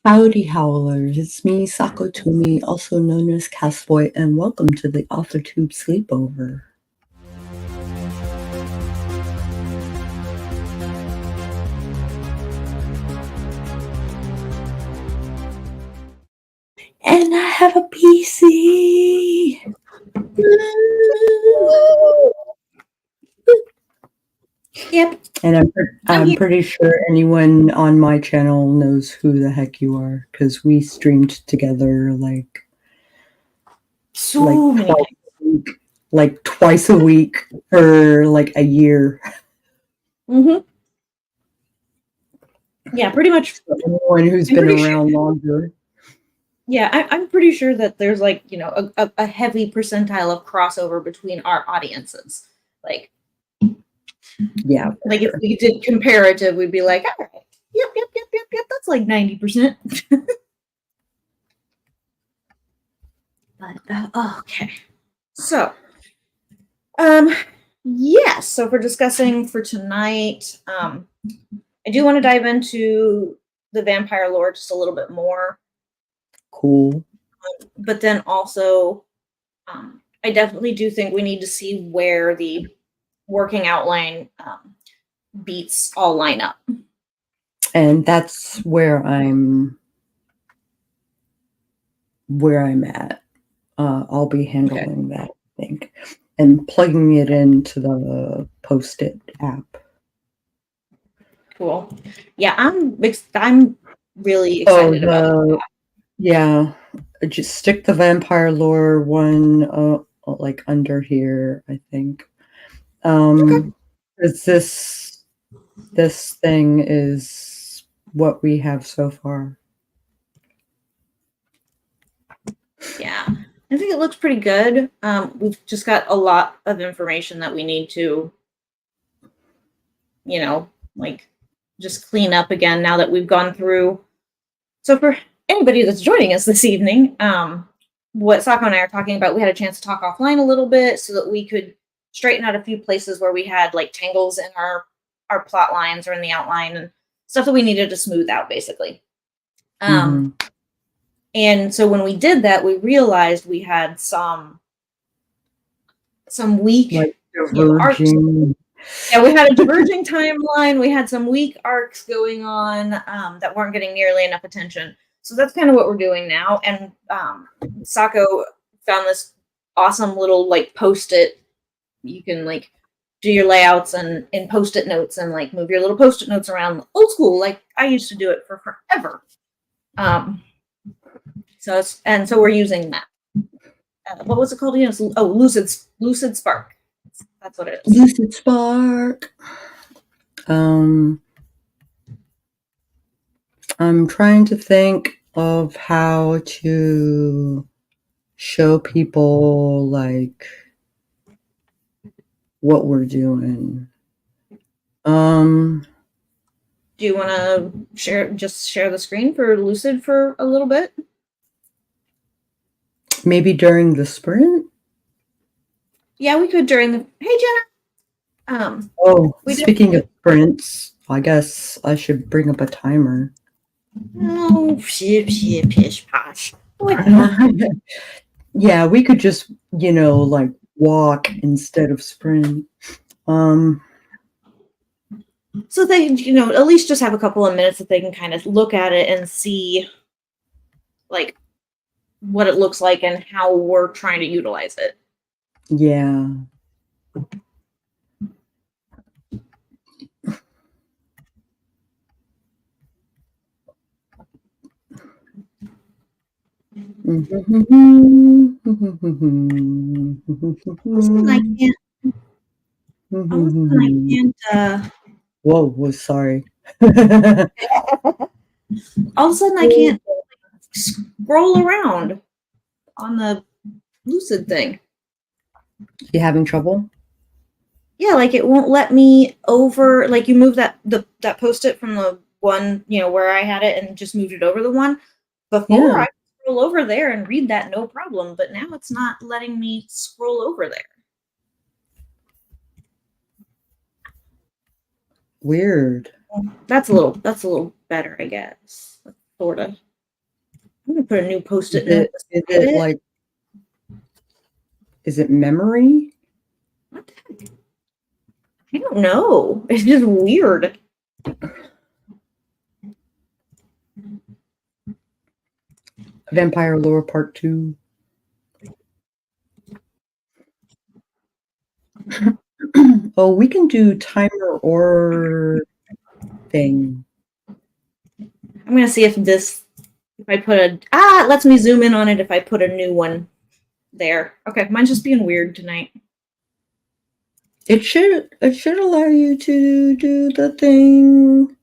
Howdy, Howlers. It's me, Sako, also known as Castboy, and welcome to the Authortube Sleepover. And I have a PC! Yep. And I'm pretty sure anyone on my channel knows who the heck you are, because we streamed together like twice a week for like a year. Mm-hmm. Yeah, pretty much. Anyone who's been around longer. Yeah, I'm pretty sure that there's like, you know, a heavy percentile of crossover between our audiences. Like, yeah. Like if we did comparative, we'd be like, all right, yep, that's like 90%. But okay. So, yes. So if we're discussing for tonight, I do want to dive into the vampire lore just a little bit more. Cool. But then also, I definitely do think we need to see where the working outline beats all line up. And that's where I'm at. I'll be handling that, I think, and plugging it into the Post-it app. Cool. Yeah, I'm really excited about that. Yeah, just stick the vampire lore one like under here, I think. This thing is what we have so far. Yeah, I think it looks pretty good. We've just got a lot of information that we need to, you know, like just clean up again now that we've gone through. So for anybody that's joining us this evening, what Sako and I are talking about, we had a chance to talk offline a little bit so that we could straighten out a few places where we had like tangles in our plot lines or in the outline and stuff that we needed to smooth out, basically. And so when we did that, we realized we had some weak diverging. Yeah, we had a diverging timeline. We had some weak arcs going on that weren't getting nearly enough attention. So that's kind of what we're doing now. And Sako found this awesome little like Post-it. You can like do your layouts and in Post-it notes and like move your little Post-it notes around old school, like I used to do it for forever. So we're using that. What was it called again? Lucid Spark. That's what it is. Lucid Spark. I'm trying to think of how to show people like what we're doing. Do you want to share the screen for Lucid for a little bit? Maybe during the sprint? Yeah, we could during the... Hey, Jenna! Speaking of sprints, I guess I should bring up a timer. No, pish posh. Yeah, we could just, like walk instead of sprint. So they, at least just have a couple of minutes that they can kind of look at it and see, like, what it looks like and how we're trying to utilize it. Yeah. Whoa, sorry. All of a sudden I can't scroll around on the Lucid thing. You having trouble? Yeah, like it won't let me over, like you move that Post-it from the one, where I had it and just moved it over the one. Before I could scroll over there and read that no problem, but now it's not letting me scroll over there. Weird. That's a little better, I guess. Sorta. I'm gonna put a new post-it Is note. it like, is it memory? What the heck? I don't know. It's just weird. Vampire Lore Part 2. Oh, we can do timer or thing. I'm gonna see if I put it lets me zoom in on it if I put a new one there. Okay, mine's just being weird tonight. It should allow you to do the thing.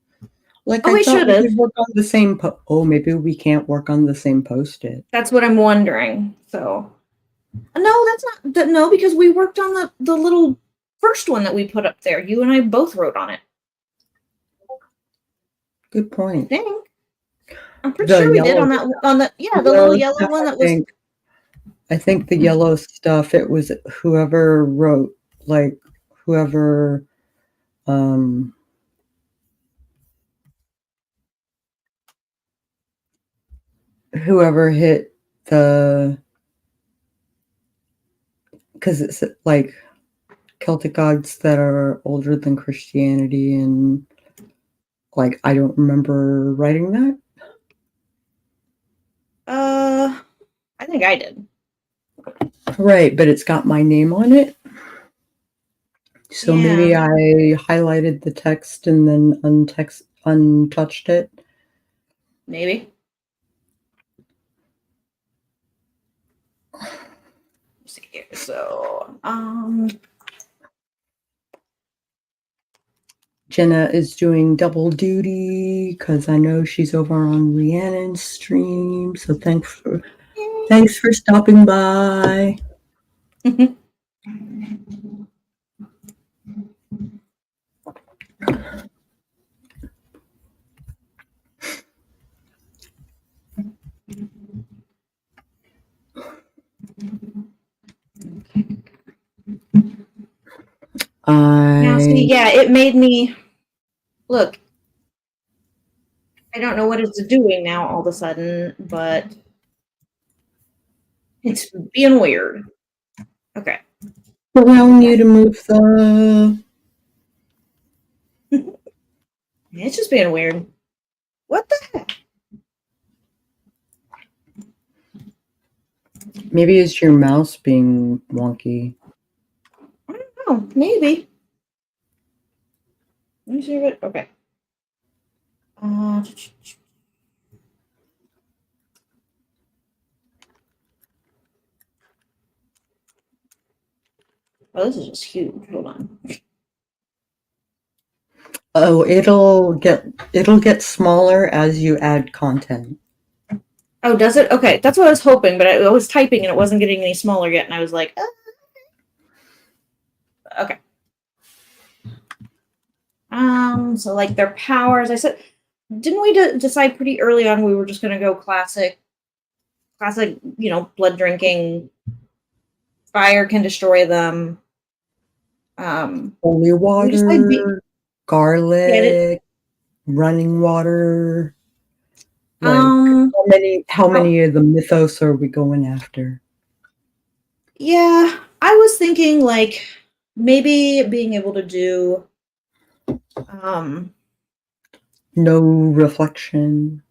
Like I thought we could work on the same maybe we can't work on the same post-it. That's what I'm wondering. So no, that's not no, because we worked on the little first one that we put up there. You and I both wrote on it. Good point. I think. I'm pretty sure we did on the little yellow one that was. I think the yellow stuff, it was whoever wrote, like whoever hit the, because it's like Celtic gods that are older than Christianity, and like I don't remember writing that. I think I did. Right, but it's got my name on it. So maybe I highlighted the text and then untouched it. Maybe. Let's see here. So, Jenna is doing double duty because I know she's over on Rhiannon's stream. So thanks for stopping by. Now, see, it made me look. I don't know what it's doing now all of a sudden, but it's being weird. Okay. Allowing you to move the. It's just being weird. What the heck? Maybe it's your mouse being wonky. I don't know. Maybe. Let me see what. Okay. Oh, this is just huge. Hold on. Oh, it'll get smaller as you add content. Oh, does it? Okay, that's what I was hoping, but I was typing and it wasn't getting any smaller yet, and I was like, okay. So like their powers, I said, didn't we decide pretty early on we were just gonna go classic, blood drinking, fire can destroy them. Holy water, garlic, running water. Like, how many of the mythos are we going after? Yeah, I was thinking like maybe being able to do no reflection,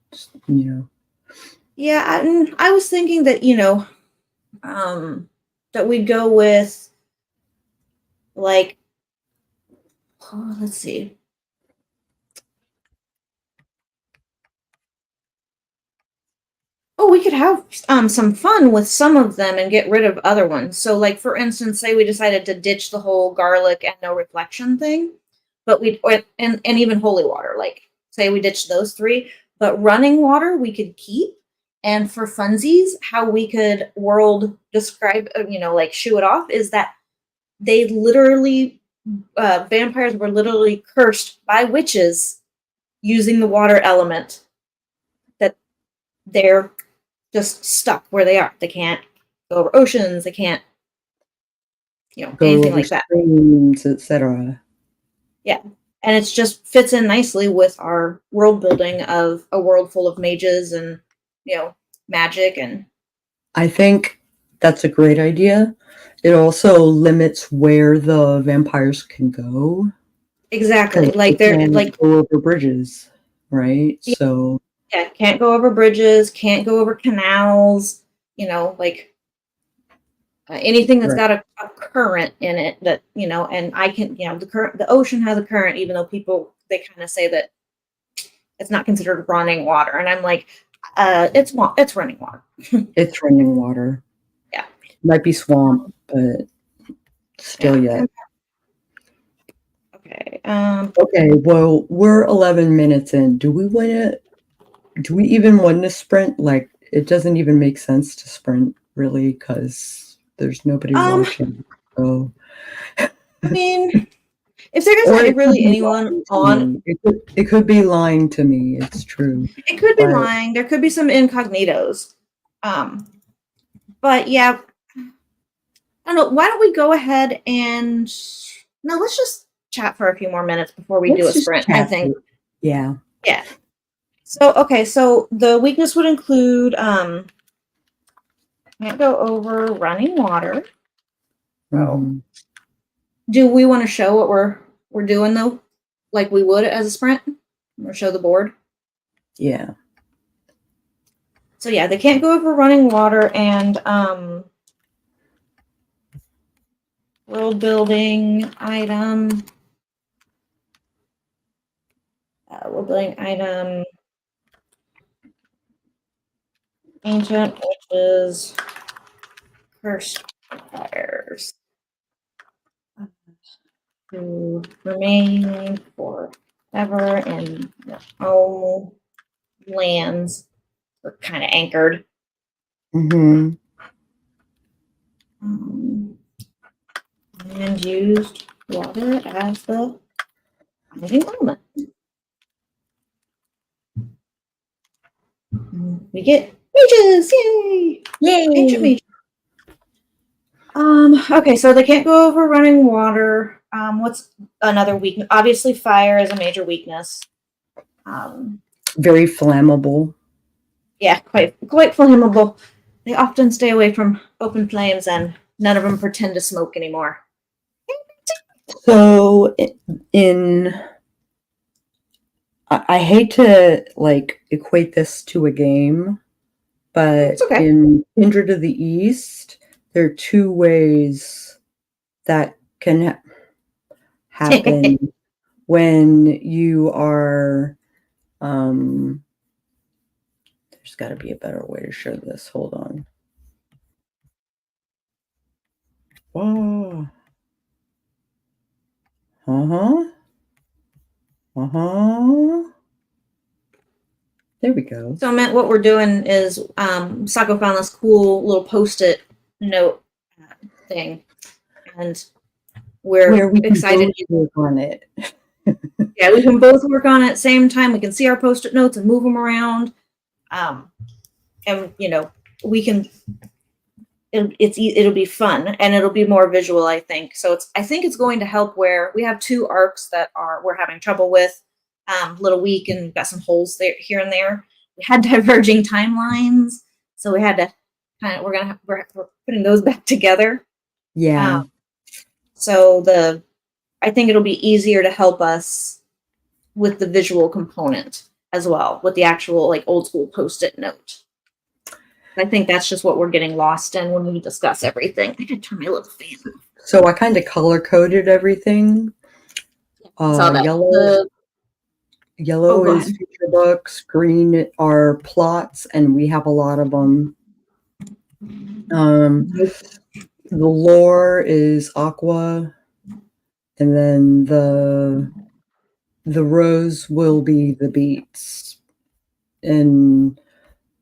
Yeah, I was thinking that, that we'd go with like, let's see. Oh, we could have some fun with some of them and get rid of other ones. So, like, for instance, say we decided to ditch the whole garlic and no reflection thing, but and even holy water, like, say we ditched those three, but running water we could keep. And for funsies, how we could world describe, like shoo it off, is that they literally, vampires were literally cursed by witches using the water element, that they're just stuck where they are. They can't go over oceans. They can't, go anything like that. Streams, etc. Yeah. And it just fits in nicely with our world building of a world full of mages and, magic. And I think that's a great idea. It also limits where the vampires can go. Exactly. Like they're like go over bridges, right? So yeah, can't go over bridges, can't go over canals, you know, like anything that's got a current in it that, you know, and I can, you know, the ocean has a current, even though people, they kind of say that it's not considered running water. And I'm like, it's running water. It's running water. Yeah. Might be swamp, but still yet. Okay. Okay, well, we're 11 minutes in. Do we even want to sprint? Like, it doesn't even make sense to sprint, really, because there's nobody watching. So, I mean, if there isn't really anyone on, it could be lying to me. It's true. It could be lying. There could be some incognitos. But yeah, I don't know. Why don't we go ahead and no? Let's just chat for a few more minutes before we do a sprint. I think. Yeah. Yeah. So okay, so the weakness would include can't go over running water. Mm-hmm. Do we want to show what we're doing though, like we would as a sprint, or show the board? Yeah. So yeah, they can't go over running water and world building item. World building item. Ancient witches. Cursed fires. Who remain forever in their own lands. We're kind of anchored. Mm-hmm. And used water as the binding element. We get mages, yay! Yay! Ancient mage. Okay, so they can't go over running water. What's another weakness? Obviously, fire is a major weakness. Very flammable. Yeah, quite flammable. They often stay away from open flames, and none of them pretend to smoke anymore. So, I hate to like equate this to a game, but in Kindred of the East, there are two ways that can happen when you are. There's got to be a better way to show this. Hold on. Whoa. There we go. So, Matt, what we're doing is Sako found this cool little Post-it note thing, and we're excited to work on it. Yeah, we can both work on it at the same time. We can see our Post-it notes and move them around, and you know we can. It'll be fun and it'll be more visual, I think. So I think it's going to help where we have two arcs that we're having trouble with, a little weak and got some holes there here and there. We had diverging timelines, so we had to kind of we're putting those back together. Yeah. So I think it'll be easier to help us with the visual component as well, with the actual like old school Post-it note. I think that's just what we're getting lost in when we discuss everything. I could turn my little fan off. So I kind of color coded everything. Yellow is future books. Green are plots, and we have a lot of them. The lore is aqua, and then the rose will be the beats, and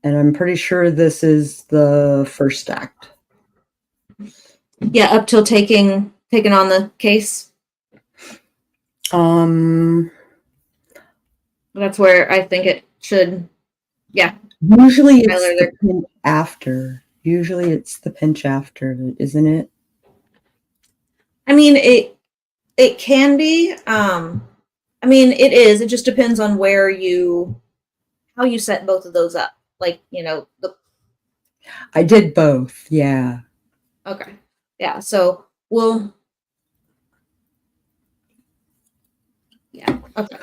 I'm pretty sure this is the first act. Yeah, up till taking on the case. That's where I think it should. Yeah. Usually it's the pinch after. Usually it's the pinch after, isn't it? I mean, it can be. I mean, it is. It just depends on how you set both of those up. Like, you know, I did both, yeah. Okay. Yeah, so we'll... Yeah, okay.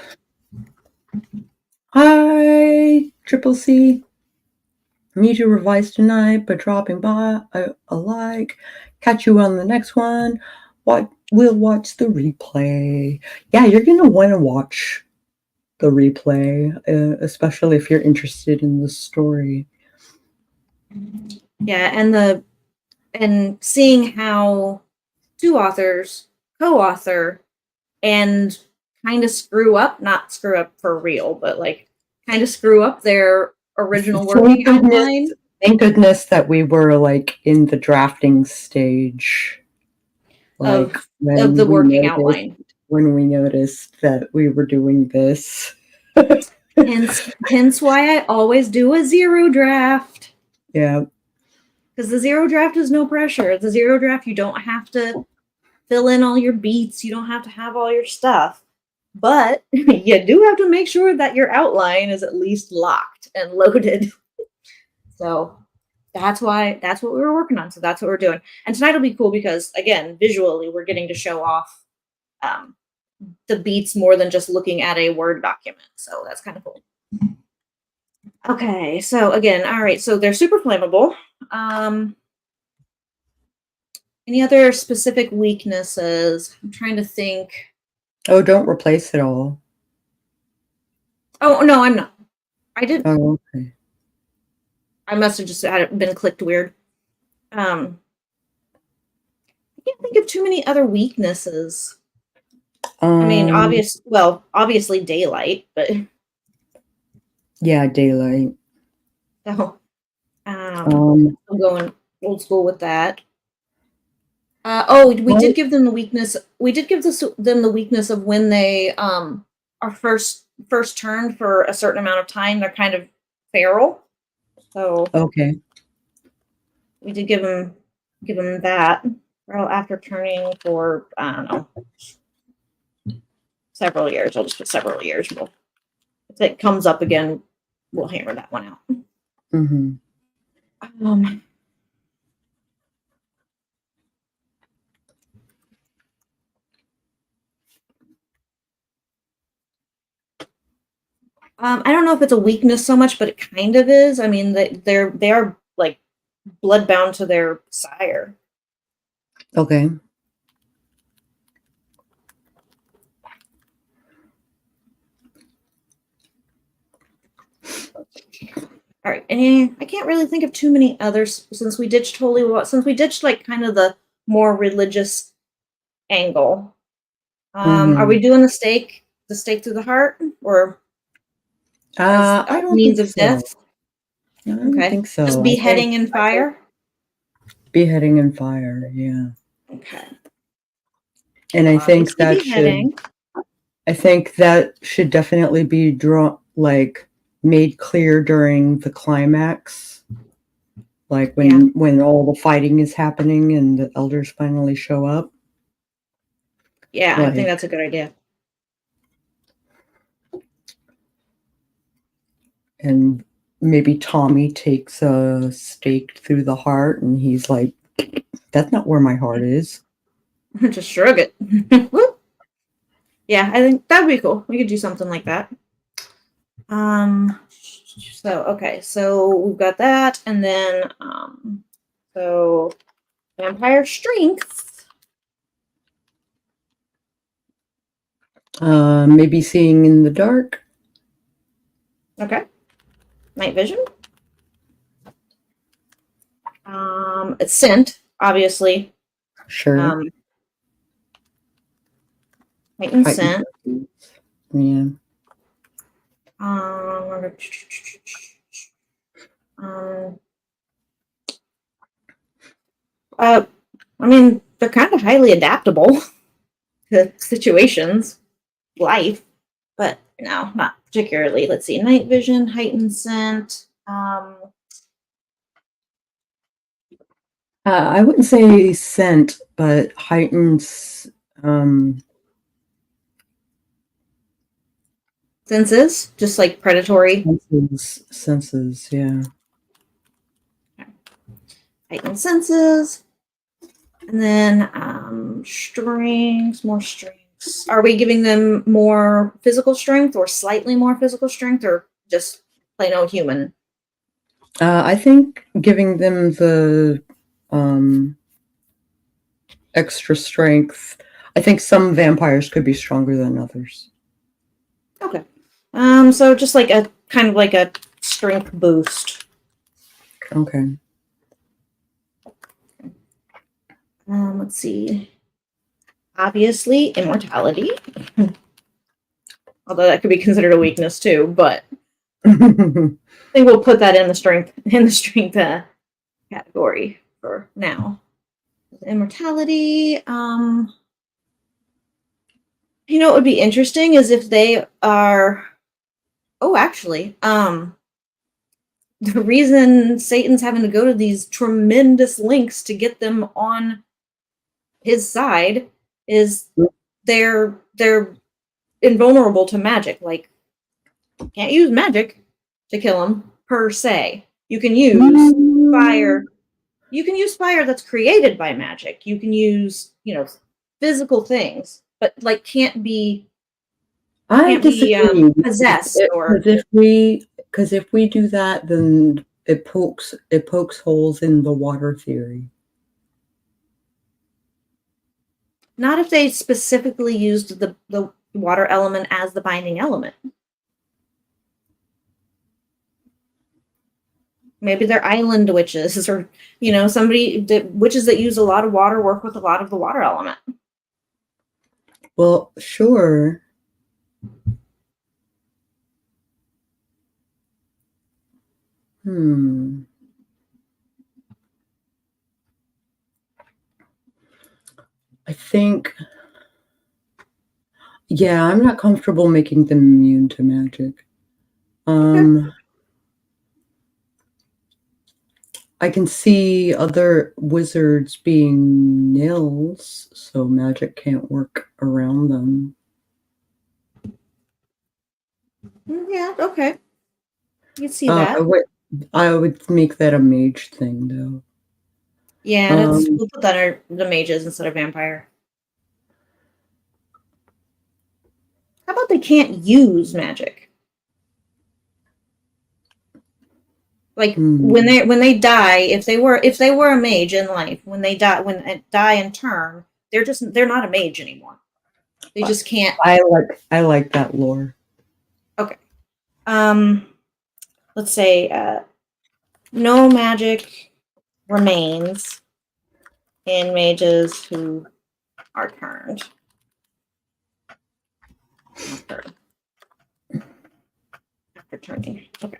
Hi, Triple C. Need to revise tonight, but dropping by a like. Catch you on the next one. We'll watch the replay. Yeah, you're going to want to watch the replay, especially if you're interested in the story. Yeah, and seeing how two authors co-author and kind of not screw up for real, but like kind of screw up their original working outline. Thank goodness that we were like in the drafting stage, like of the working outline. When we noticed that we were doing this. hence why I always do a zero draft. Yeah. Because the zero draft is no pressure. The zero draft, you don't have to fill in all your beats. You don't have to have all your stuff. But you do have to make sure that your outline is at least locked and loaded. So that's what we were working on. So that's what we're doing. And tonight will be cool because, again, visually, we're getting to show off the beats more than just looking at a Word document. So that's kind of cool. Okay, so again, all right, so they're super flammable. Any other specific weaknesses? I'm trying to think. Oh, don't replace it all. Oh, no, I'm not. I didn't. Oh, okay. I must have just had it been clicked weird. I can't think of too many other weaknesses. I mean, obviously daylight, but yeah, daylight. So I'm going old school with that. We did give them the weakness. We did give them the weakness of when they are first turned for a certain amount of time. They're kind of feral. So okay, we did give them that. Well, after turning for I don't know several years. I'll just put several years. If it comes up again, we'll hammer that one out. Mm-hmm. I don't know if it's a weakness so much, but it kind of is. I mean, they are like bloodbound to their sire. Okay. All right, and I can't really think of too many others since we ditched like kind of the more religious angle. Are we doing the stake through the heart, or I don't means think of death? So. I don't think so. Just beheading and fire. Beheading and fire, yeah. Okay. And I think that should definitely be made clear during the climax, like when all the fighting is happening and the elders finally show up. Yeah, I think that's a good idea. And maybe Tommy takes a stake through the heart and he's like, that's not where my heart is. Just shrug it. Yeah, I think that'd be cool. We could do something like that. So we've got that, and then so vampire strength. Maybe seeing in the dark. Okay. Night vision. It's scent, obviously. Sure. Heightened scent. Yeah. I mean, they're kind of highly adaptable to situations, life, but no, not particularly. Let's see, night vision, heightened scent. I wouldn't say scent, but heightened senses, just like predatory senses, yeah. heightened senses. And then strengths, more strengths. Are we giving them more physical strength or slightly more physical strength or just plain old human? I think giving them the extra strength. I think some vampires could be stronger than others. Okay. So just like a kind of like a strength boost. Okay. Let's see. Obviously, immortality. Although that could be considered a weakness too, but I think we'll put that in the strength category for now. Immortality. You know what would be interesting is if they are. Oh, actually, the reason Satan's having to go to these tremendous lengths to get them on his side is they're invulnerable to magic. Like, can't use magic to kill them per se. You can use fire. You can use fire that's created by magic. You can use, physical things, but like can't be possessed or because if we do that, then it pokes holes in the water theory. Not if they specifically used the water element as the binding element. Maybe they're island witches or, witches that use a lot of water work with a lot of the water element. Well, sure. I think, yeah, I'm not comfortable making them immune to magic. Okay. I can see other wizards being nils, so magic can't work around them. Yeah, okay. You can see that. I would make that a mage thing, though. Yeah, we'll put that under the mages instead of vampire. How about they can't use magic? Like when they die, if they were a mage in life, when they die in turn, they're not a mage anymore. They just can't. I like that lore. Okay. Let's say no magic remains in mages who are turned. After turning. Okay.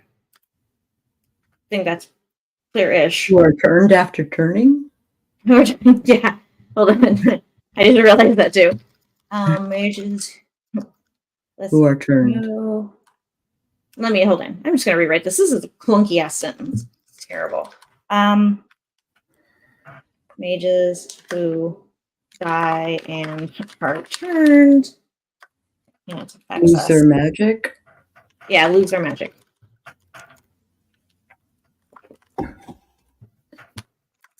I think that's clear-ish. Who are turned after turning? Yeah. Hold on. I didn't realize that too. Mages who are turned. hold on. I'm just gonna rewrite this. This is a clunky ass sentence. It's terrible. Mages who die and are turned. Lose their magic? Yeah, lose their magic.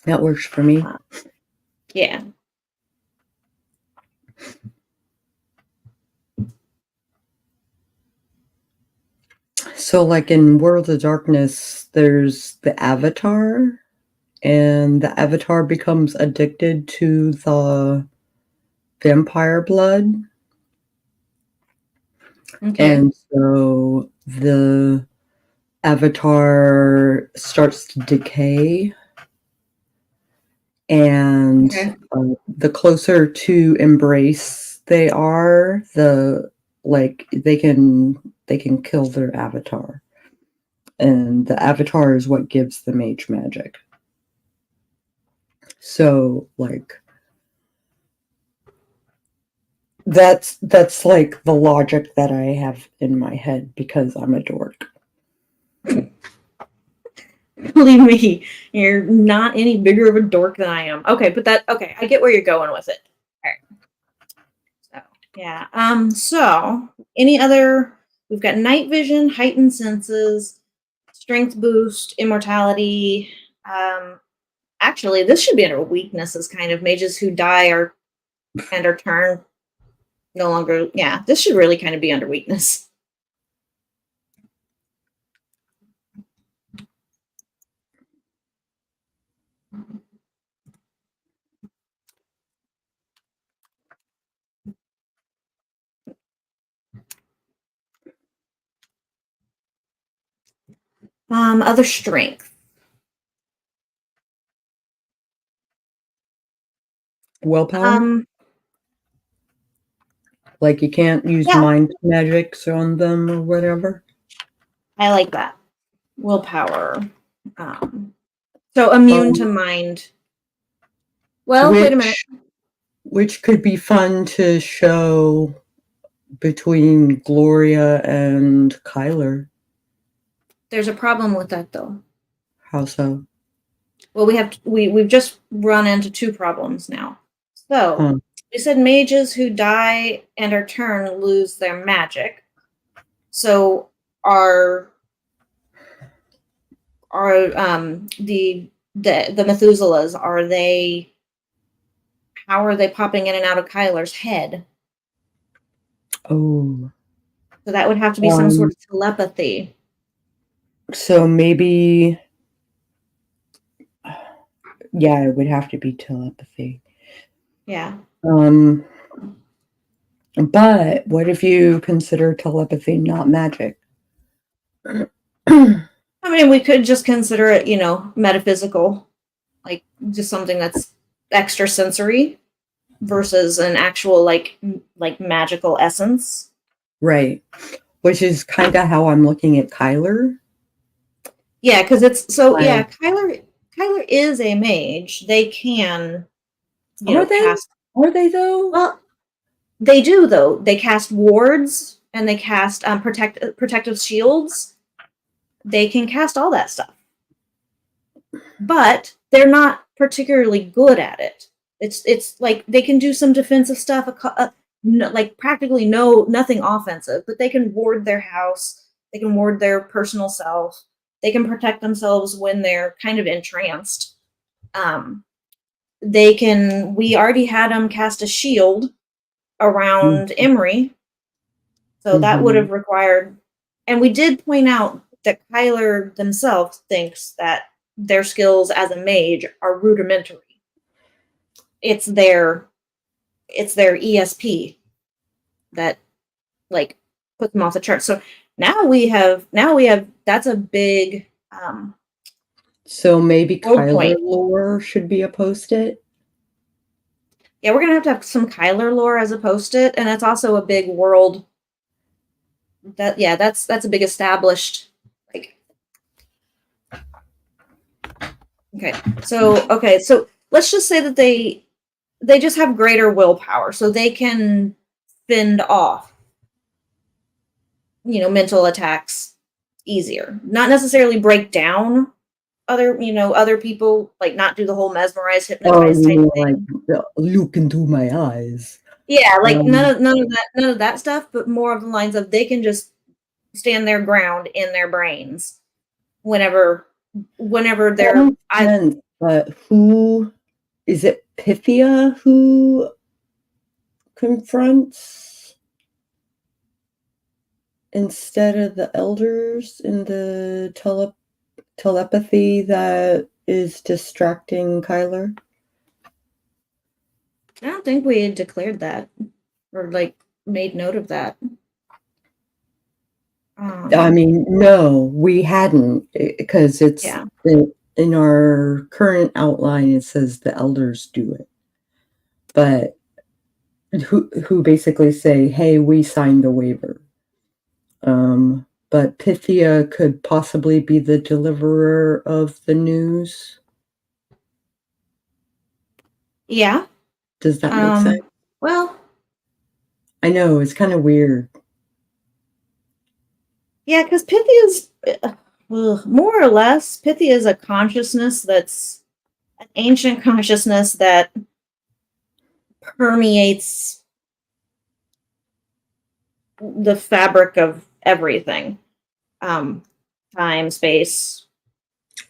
That works for me. Yeah. So, like in World of Darkness, there's the Avatar, and the Avatar becomes addicted to the vampire blood. Okay. And so the Avatar starts to decay. And the closer to embrace they are, they can kill their avatar. And the avatar is what gives the mage magic. So, like, that's like the logic that I have in my head because I'm a dork. Believe me, you're not any bigger of a dork than I am. Okay, but I get where you're going with it. All right. So, yeah. So, any other, we've got night vision, heightened senses, strength boost, immortality, Actually, this should be under weaknesses, kind of. Mages who die and are turned no longer. Yeah, this should really kind of be under weakness. Other strength. Willpower? Like you can't use mind magics on them or whatever? I like that. Willpower. So immune to mind. Well, wait a minute. Which could be fun to show between Gloria and Kyler. There's a problem with that, though. How so? Well, we've just run into two problems now. So we said mages who die and are turned lose their magic. So the Methuselahs, how are they popping in and out of Kyler's head? Oh. So that would have to be some sort of telepathy. So maybe, yeah, it would have to be telepathy. Yeah. But what if you consider telepathy not magic? I mean, we could just consider it, metaphysical, like just something that's extrasensory versus an actual like magical essence. Right. Which is kind of how I'm looking at Kyler. Yeah, because it's so yeah, Kyler is a mage. They can cast. Are they though? Well, they do though. They cast wards and they cast protective shields. They can cast all that stuff. But they're not particularly good at it. It's like they can do some defensive stuff, like practically nothing offensive, but they can ward their house, they can ward their personal self, they can protect themselves when they're kind of entranced. We already had them cast a shield around Emery, so that would have required, and we did point out that Kyler themselves thinks that their skills as a mage are rudimentary. It's their ESP that like puts them off the chart. So now we have that's a big so maybe Kyler lore should be a post-it. Yeah, we're gonna have to have some Kyler lore as a post-it, and it's also a big world that's a big established like. Okay, so let's just say that they just have greater willpower, so they can fend off, mental attacks easier. Not necessarily break down other people, like not do the whole mesmerize, hypnotize type thing. Like look into my eyes. Yeah, like none of that stuff, but more of the lines of they can just stand their ground in their brains whenever they're. But who is it? Pythia who confronts instead of the elders in the telepathy that is distracting Kyler? I don't think we had declared that or like made note of that. I mean, no, we hadn't, because it's in our current outline. It says the elders do it, but who basically say, "Hey, we signed the waiver." But Pythia could possibly be the deliverer of the news. Yeah. Does that make sense? Well, I know it's kind of weird. Yeah, because Pythia's more or less Pythia is a consciousness that's an ancient consciousness that permeates the fabric of everything. Time, space,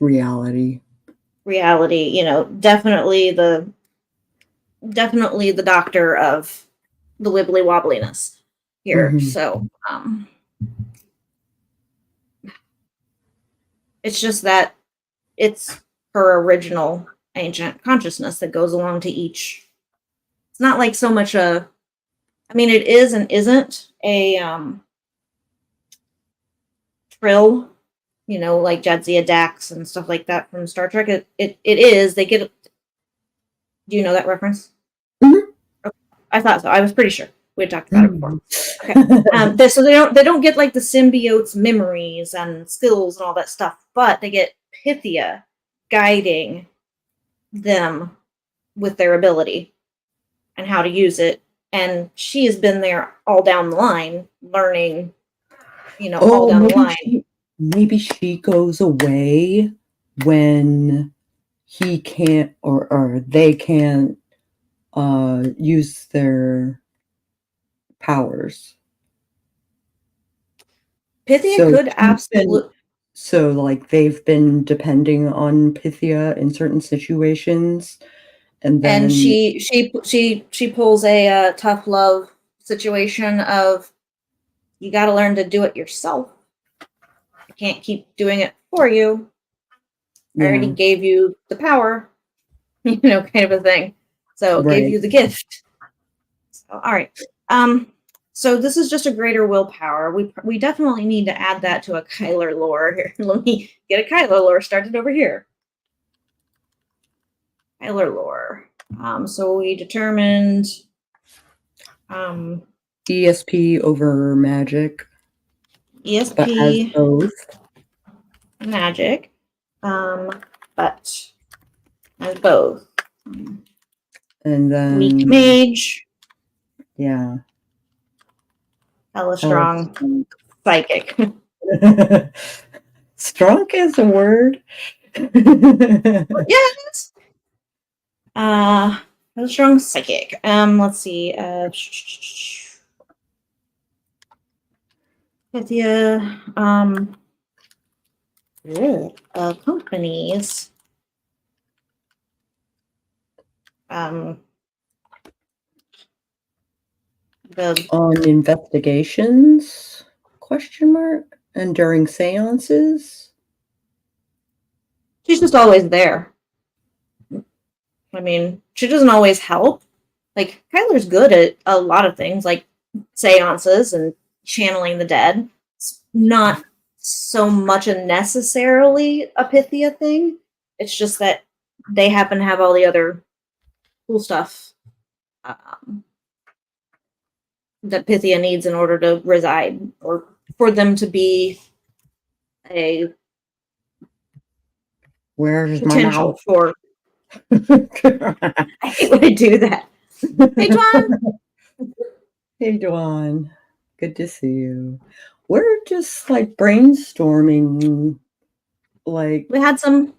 reality. reality. You know, definitely the doctor of the wibbly wobbliness here. So it's just that it's her original ancient consciousness that goes along to each. It's not like so much a, I mean, it is and isn't a trill, you know, like Jadzia Dax and stuff like that from Star Trek. It is. They get. Do you know that reference? I thought so. I was pretty sure we had talked about it before. Okay. So they don't get like the symbiote's memories and skills and all that stuff, but they get Pythia guiding them with their ability and how to use it. And she has been there all down the line, learning, you know, all down the line. Maybe she goes away when he can't or they can't use their powers. Pythia could absolutely. So, like, they've been depending on Pythia in certain situations, and then she pulls a tough love situation of, you got to learn to do it yourself. I can't keep doing it for you. I already gave you the power, you know, kind of a thing. So gave you the gift. So, all right. So this is just a greater willpower. We definitely need to add that to a Kyler lore here. Let me get a Kyler lore started over here. Kyler lore. So we determined ESP over magic. ESP but has both. Magic. But has both. And then weak mage. Yeah. Hella strong. Psychic. Strong is a word. Yes. Hella strong psychic. Let's see. Pythia. Companies. On investigations? Question mark. And during seances? She's just always there. I mean, she doesn't always help. Like, Kyler's good at a lot of things, like seances and channeling the dead. It's not so much a necessarily a Pythia thing. It's just that they happen to have all the other cool stuff that Pythia needs in order to reside, or for them to be a potential for. I hate when I do that. Hey, Dwan. Hey, Dwan. Good to see you. We're just like brainstorming. Like we had some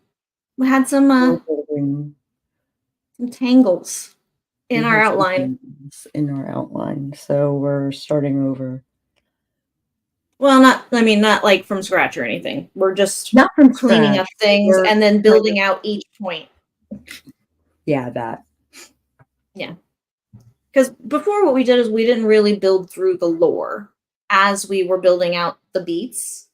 tangles in our outline. So we're starting over. Well, not like from scratch or anything. We're just not from cleaning up things and then building out each point. Yeah, that. Yeah. Because before, what we did is we didn't really build through the lore as we were building out the beats.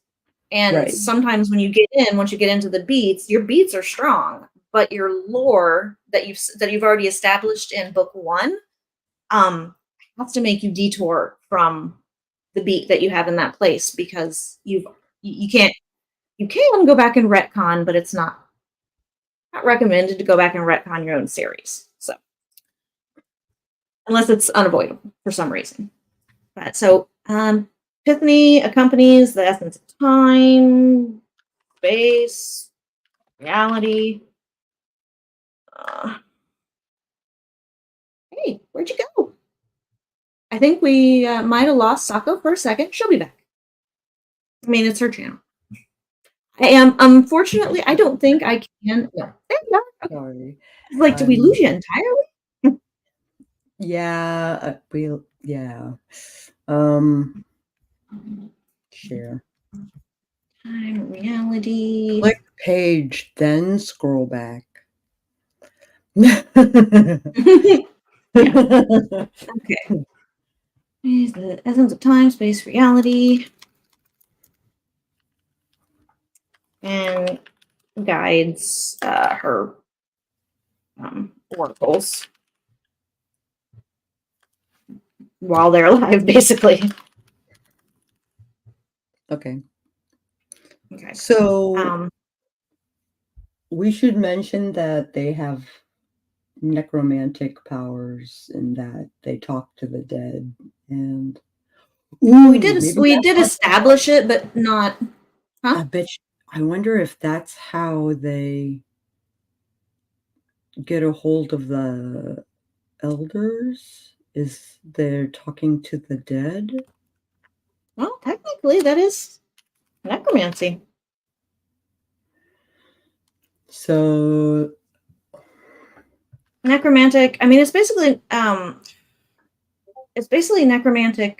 And sometimes when you get once you get into the beats, your beats are strong, but your lore that you've already established in book 1 has to make you detour from the beat that you have in that place, because you can go back and retcon, but it's not recommended to go back and retcon your own series. So unless it's unavoidable for some reason. But so Epiphany accompanies the essence of time, space, reality. Hey, where'd you go? I think we might have lost Sako for a second. She'll be back. I mean, it's her channel. I am, unfortunately, I don't think I can. No, there you are. Okay. Sorry. Like, did we lose you entirely? Yeah, yeah. Share. Time reality. Click page, then scroll back. Yeah. Okay. Is the essence of time, space, reality, and guides her oracles while they're alive, basically. Okay. Okay. So we should mention that they have necromantic powers in that they talk to the dead, and we did establish it, but not. Huh? I wonder if that's how they get a hold of the elders. Is they're talking to the dead? Well, technically, that is necromancy. So necromantic. I mean, it's basically necromantic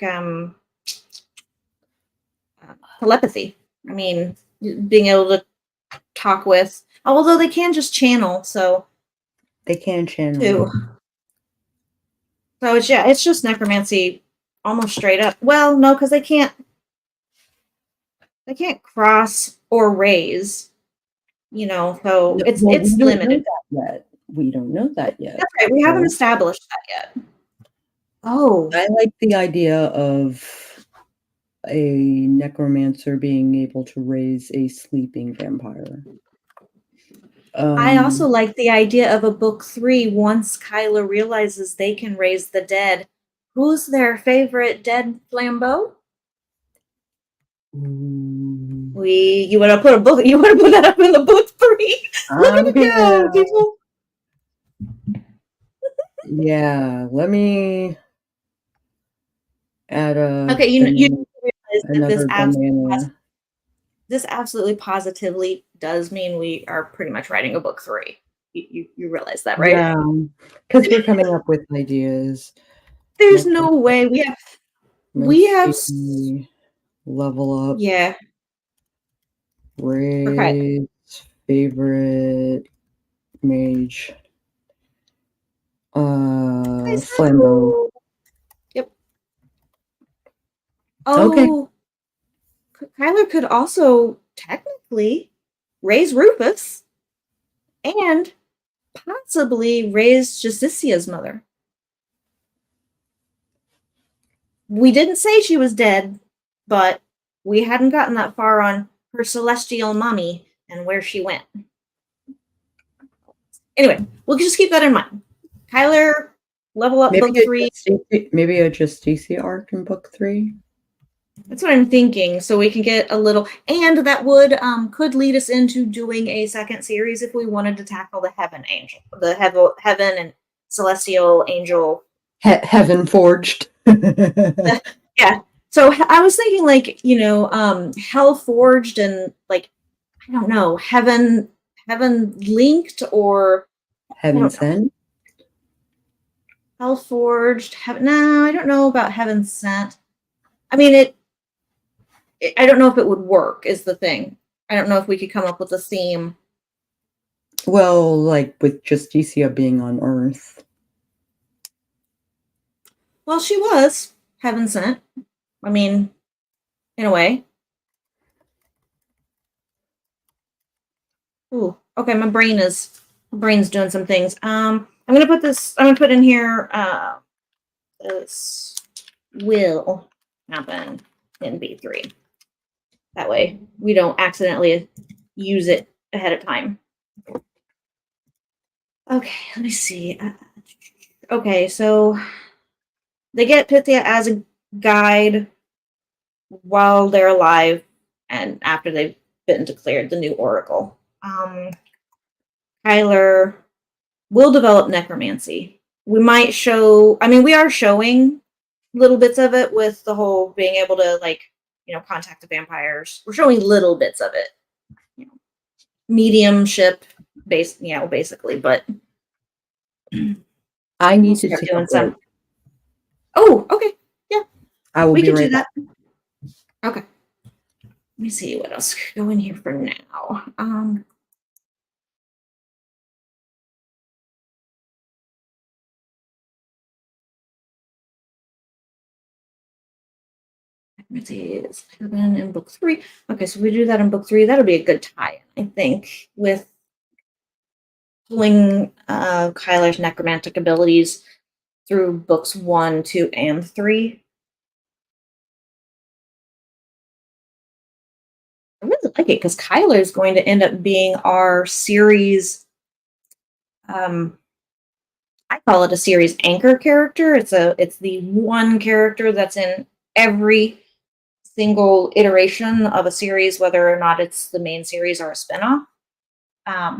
telepathy. I mean, being able to talk with, although they can just channel, so they can channel. Too. So it's just necromancy, almost straight up. Well, no, because they can't cross or raise. You know, so it's limited. We don't know that yet. That's right. We haven't established that yet. Oh, I like the idea of a necromancer being able to raise a sleeping vampire. I also like the idea of a book 3 once Kyla realizes they can raise the dead. Who's their favorite dead flambeau? You want to put that up in the book 3? Look at it go, people. Yeah, let me add a. Okay, you realize that this absolutely positively does mean we are pretty much writing a book 3. You realize that, right? Yeah, because we're coming up with ideas. There's no way we have level up. Yeah. Raise favorite mage. Flambeau. Yep. Oh, okay. Kyler could also technically raise Rufus and possibly raise Justicia's mother. We didn't say she was dead, but we hadn't gotten that far on her celestial mommy and where she went. Anyway, we'll just keep that in mind. Kyler, level up book 3. Maybe a Justicia arc in book 3. That's what I'm thinking. So we can get a little, and that would could lead us into doing a second series if we wanted to tackle the heaven angel, the heaven and celestial angel, heaven forged. Yeah. So I was thinking, like, hell forged and, like, I don't know, heaven linked or heaven sent. Hell forged. No, I don't know about heaven sent. I mean, I don't know if it would work, is the thing. I don't know if we could come up with a theme. Well, like with Justicia being on Earth. Well, she was heaven sent. I mean, in a way. Ooh, okay, my brain's doing some things. I'm gonna put in here this will happen in B3. That way we don't accidentally use it ahead of time. Okay, let me see. Okay, so they get Pythia as a guide while they're alive and after they've been declared the new oracle. Kyler will develop necromancy. We might show, we are showing little bits of it with the whole being able to, like, contact the vampires. We're showing little bits of it. Mediumship basically, but I need to take doing some. Oh, okay. Yeah. I will be right back. Okay. Let me see what else could go in here for now. Let me see, it's in book 3. Okay, so we do that in book 3. That'll be a good tie, I think, with pulling Kyler's necromantic abilities through books 1, 2, and 3. I really like it because Kyler is going to end up being our series. I call it a series anchor character. It's the one character that's in every single iteration of a series, whether or not it's the main series or a spinoff. I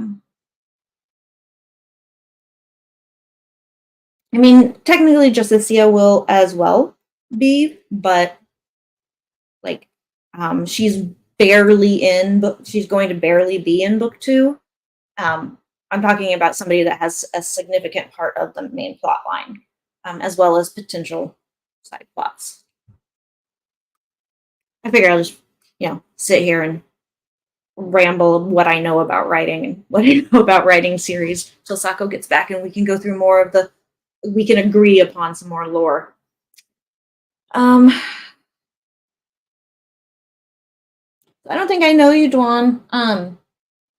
mean, technically, Justicia will as well be, but like, she's barely in. She's going to barely be in book 2. I'm talking about somebody that has a significant part of the main plot line, as well as potential side plots. I figure I'll just, sit here and ramble what I know about writing and what I know about writing series till Sako gets back and we can go through more of we can agree upon some more lore. I don't think I know you, Dwan.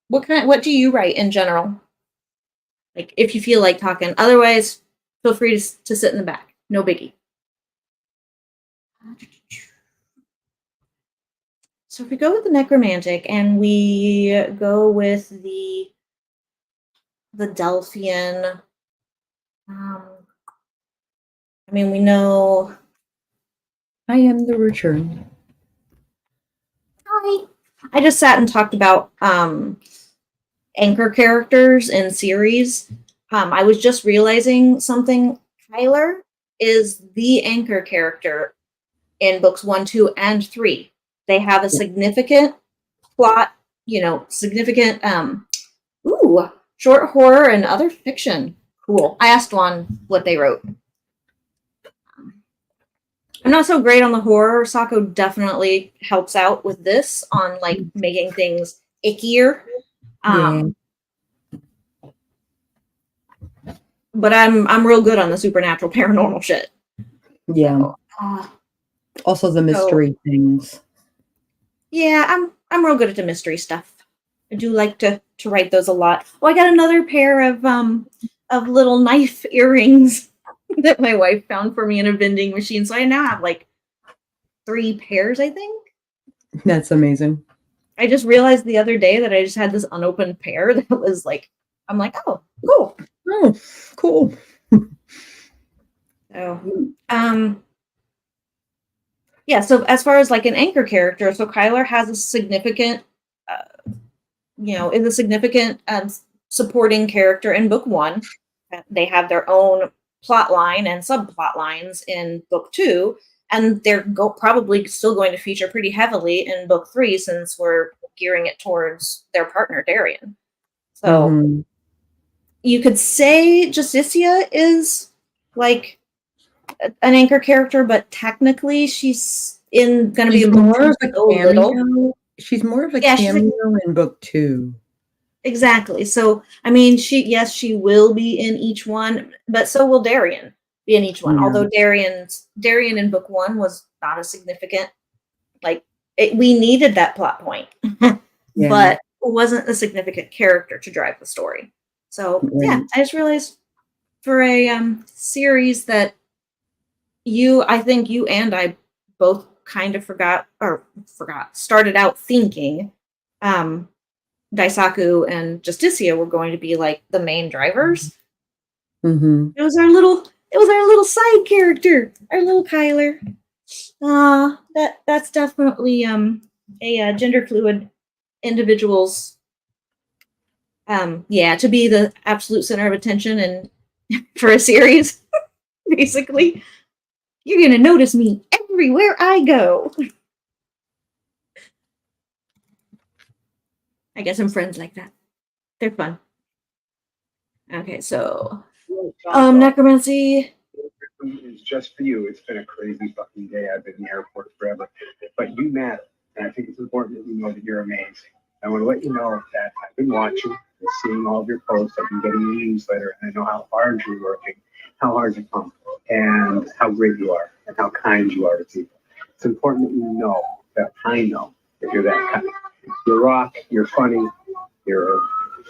What do you write in general? Like, if you feel like talking. Otherwise, feel free to sit in the back. No biggie. So if we go with the necromantic and we go with the Delphian, I mean, we know. I am the return. Hi. I just sat and talked about anchor characters in series. I was just realizing something. Kyler is the anchor character in books 1, 2, and 3. They have a significant plot, significant short horror and other fiction. Cool. I asked Juan what they wrote. I'm not so great on the horror. Sako definitely helps out with this on like making things ickier. But I'm real good on the supernatural paranormal shit. Yeah. Also the mystery things. Yeah, I'm real good at the mystery stuff. I do like to write those a lot. Oh, I got another pair of little knife earrings that my wife found for me in a vending machine. So I now have like 3 pairs, I think. That's amazing. I just realized the other day that I just had this unopened pair that was like, I'm like, oh, cool. Oh, cool. So, yeah, so as far as like an anchor character, so Kyler has a significant, is a significant supporting character in book 1. They have their own plot line and subplot lines in book 2, and they're probably still going to feature pretty heavily in book 3 since we're gearing it towards their partner, Darian. So you could say Justicia is like an anchor character, but technically she's going to be more of a cameo. She's more of a cameo in book 2. Exactly. So I mean, she will be in each one, but so will Darian be in each one. Yeah. Although Darian in book 1 was not a significant, we needed that plot point, but wasn't a significant character to drive the story. So yeah, I just realized for a series that I think you and I both kind of started out thinking Daisaku and Justicia were going to be like the main drivers. It was our little side character, our little Kyler. That's definitely a gender fluid individual's to be the absolute center of attention and for a series, basically. You're gonna notice me everywhere I go. I guess I'm friends like that. They're fun. Okay, so necromancy. It's just for you. It's been a crazy fucking day. I've been in the airport forever. But you matter. And I think it's important that you know that you're amazing. I want to let you know that I've been watching and seeing all of your posts. I've been getting your newsletter, and I know how hard you're working, how hard you come, and how great you are, and how kind you are to people. It's important that you know that I know that you're that kind. You're rock, you're funny, you're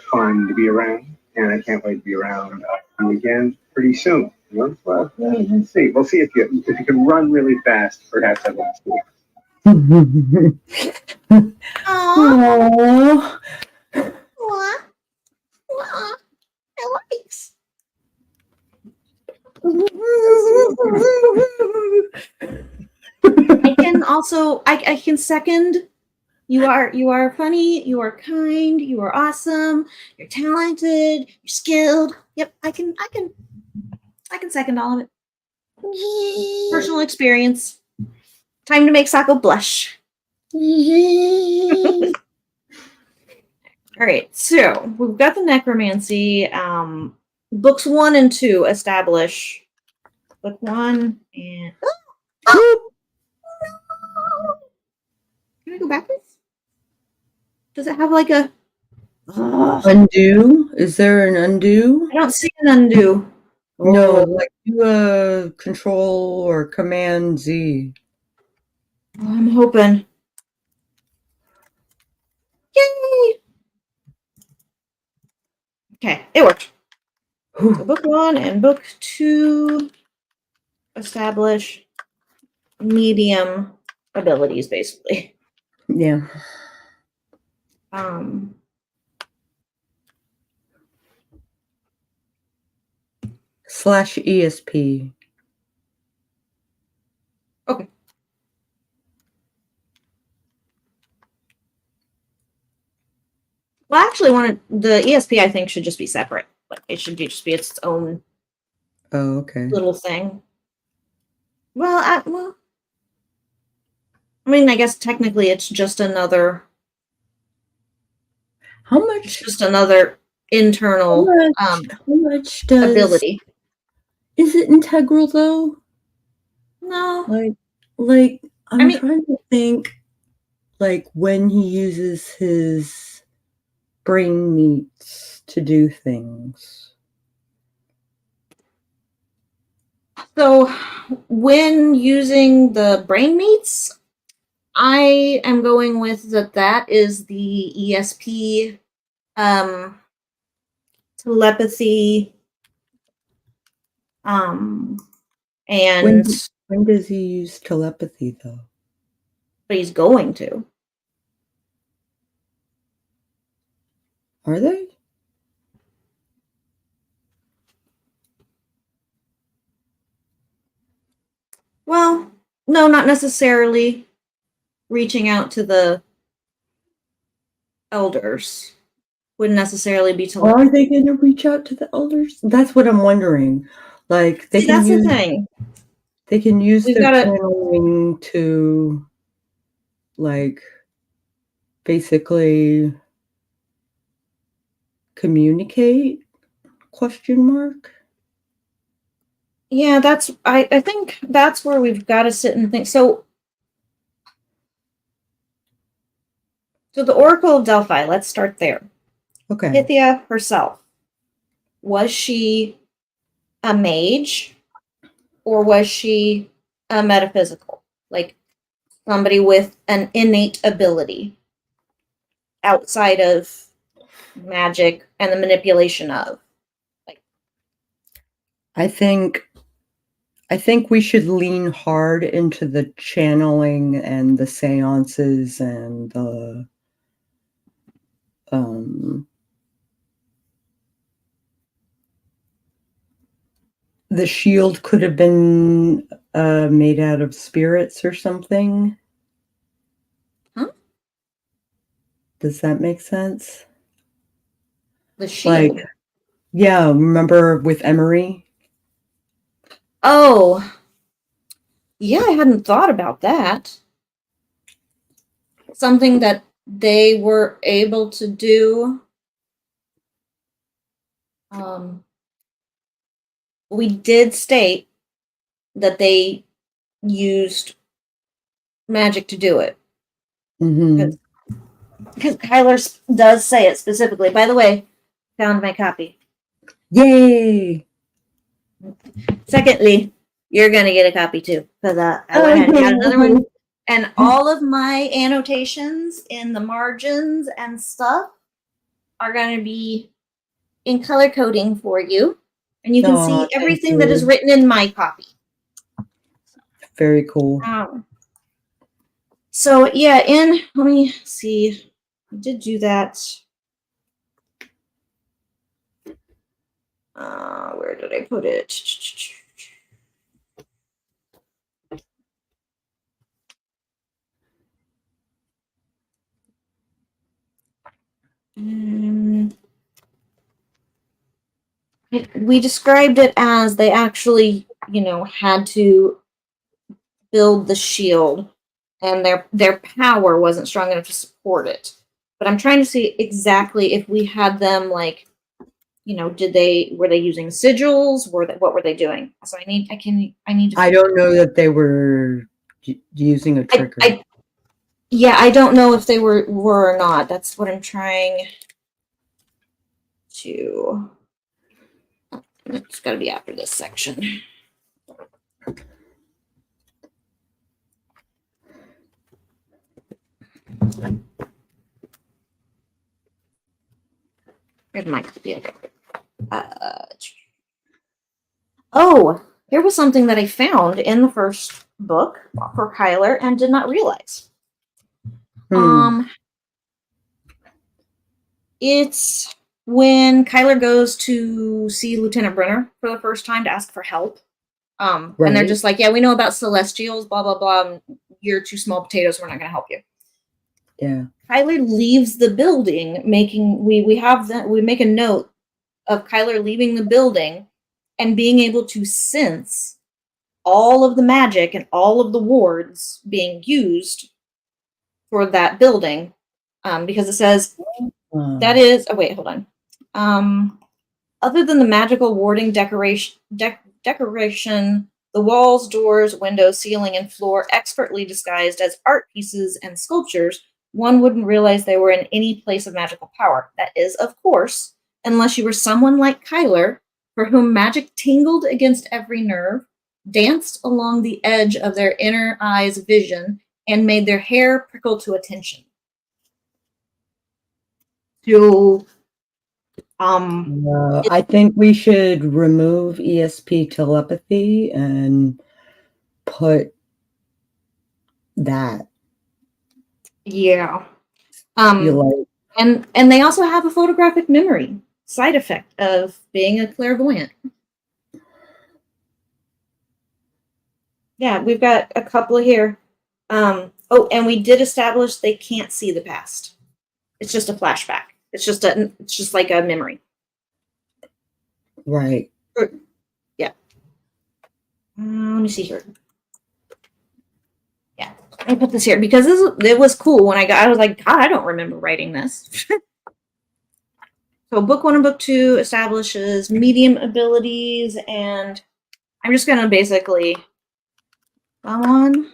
fun to be around, and I can't wait to be around you again pretty soon. Well, let's see. We'll see if you can run really fast. Perhaps I won't see. Aww. Alex. I can also I can second. You are funny, you are kind, you are awesome, you're talented, you're skilled. Yep, I can second all of it. Personal experience. Time to make Sako blush. All right, so we've got the necromancy. Books 1 and 2 establish. Book 1 and can I go backwards? Does it have like a undo? Is there an undo? I don't see an undo. No, like do a Control or Command Z. Well, I'm hoping. Yay! Okay, it worked. So book 1 and book 2 establish medium abilities, basically. Yeah. Slash ESP. Okay. Well, I actually the ESP. I think should just be separate. Like it should just be its own. Oh, okay. Little thing. Well, I mean, I guess technically it's just another. How much? It's just another internal how much does ability. Is it integral though? No. Like I'm trying to think. Like when he uses his brain meats to do things. So when using the brain meats, I am going with that is the ESP telepathy and when does he use telepathy though? But he's going to. Are they? Well, no, not necessarily reaching out to the elders wouldn't necessarily be telepathy. Are they going to reach out to the elders? That's what I'm wondering. Like they can that's use, the thing. They can use their channeling to, like, basically communicate? Question mark. Yeah, I think that's where we've got to sit and think. So the Oracle of Delphi, let's start there. Okay. Pythia herself, was she a mage or was she a metaphysical? Like somebody with an innate ability outside of magic and the manipulation of? I think we should lean hard into the channeling and the seances and the shield could have been made out of spirits or something. Huh? Does that make sense? The shield? Like, yeah, remember with Emery? Oh, yeah, I hadn't thought about that. Something that they were able to do. We did state that they used magic to do it. Mm-hmm. Because Kyler does say it specifically. By the way, found my copy. Yay! Secondly, you're going to get a copy too. Because I went ahead and got another one. And all of my annotations in the margins and stuff are going to be in color coding for you. And you can see everything that is written in my copy. Very cool. So yeah, let me see. I did do that. Where did I put it? We described it as they actually, had to build the shield, and their power wasn't strong enough to support it. But I'm trying to see exactly if we had them like, were they using sigils? What were they doing? So I need to. I don't know that they were using a trigger. I don't know if they were or not. That's what I'm trying to. It's got to be after this section. Where's my copy? Here was something that I found in the first book for Kyler and did not realize. It's when Kyler goes to see Lieutenant Brenner for the first time to ask for help. And they're just like, yeah, we know about celestials, blah, blah, blah. You're too small potatoes. We're not going to help you. Yeah. Kyler leaves the building, we make a note of Kyler leaving the building and being able to sense all of the magic and all of the wards being used for that building. Because it says that is, hold on. Other than the magical warding decoration, the walls, doors, windows, ceiling, and floor expertly disguised as art pieces and sculptures, one wouldn't realize they were in any place of magical power. That is, of course, unless you were someone like Kyler, for whom magic tingled against every nerve, danced along the edge of their inner eye's vision, and made their hair prickle to attention. So, I think we should remove ESP telepathy and put that. Yeah. And they also have a photographic memory side effect of being a clairvoyant. Yeah, we've got a couple here. And we did establish they can't see the past. It's just a flashback. It's just like a memory. Right. Yeah. Let me see here. Yeah, I put this here because it was cool when I was like, God, I don't remember writing this. So book 1 and book 2 establishes medium abilities, and I'm just gonna basically come on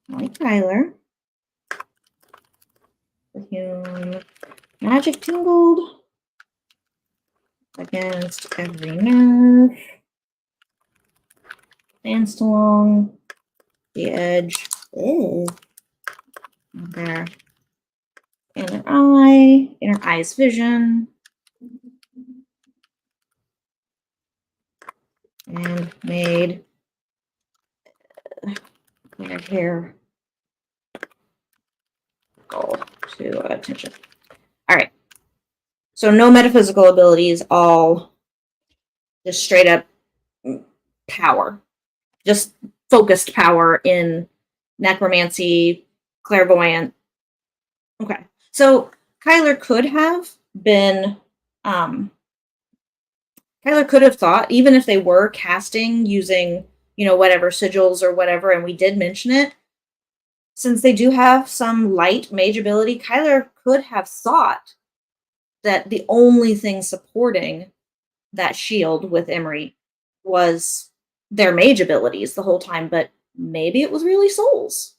like Tyler. With him, magic tingled against every nerve, danced along the edge. There. Inner eye's vision. And made their hair go to attention. All right. So no metaphysical abilities, all just straight up power. Just focused power in necromancy, clairvoyant. Okay. So Kyler could have been Kyler could have thought, even if they were casting using, whatever sigils or whatever, and we did mention it, since they do have some light mage ability, Kyler could have thought that the only thing supporting that shield with Emery was their mage abilities the whole time, but maybe it was really souls.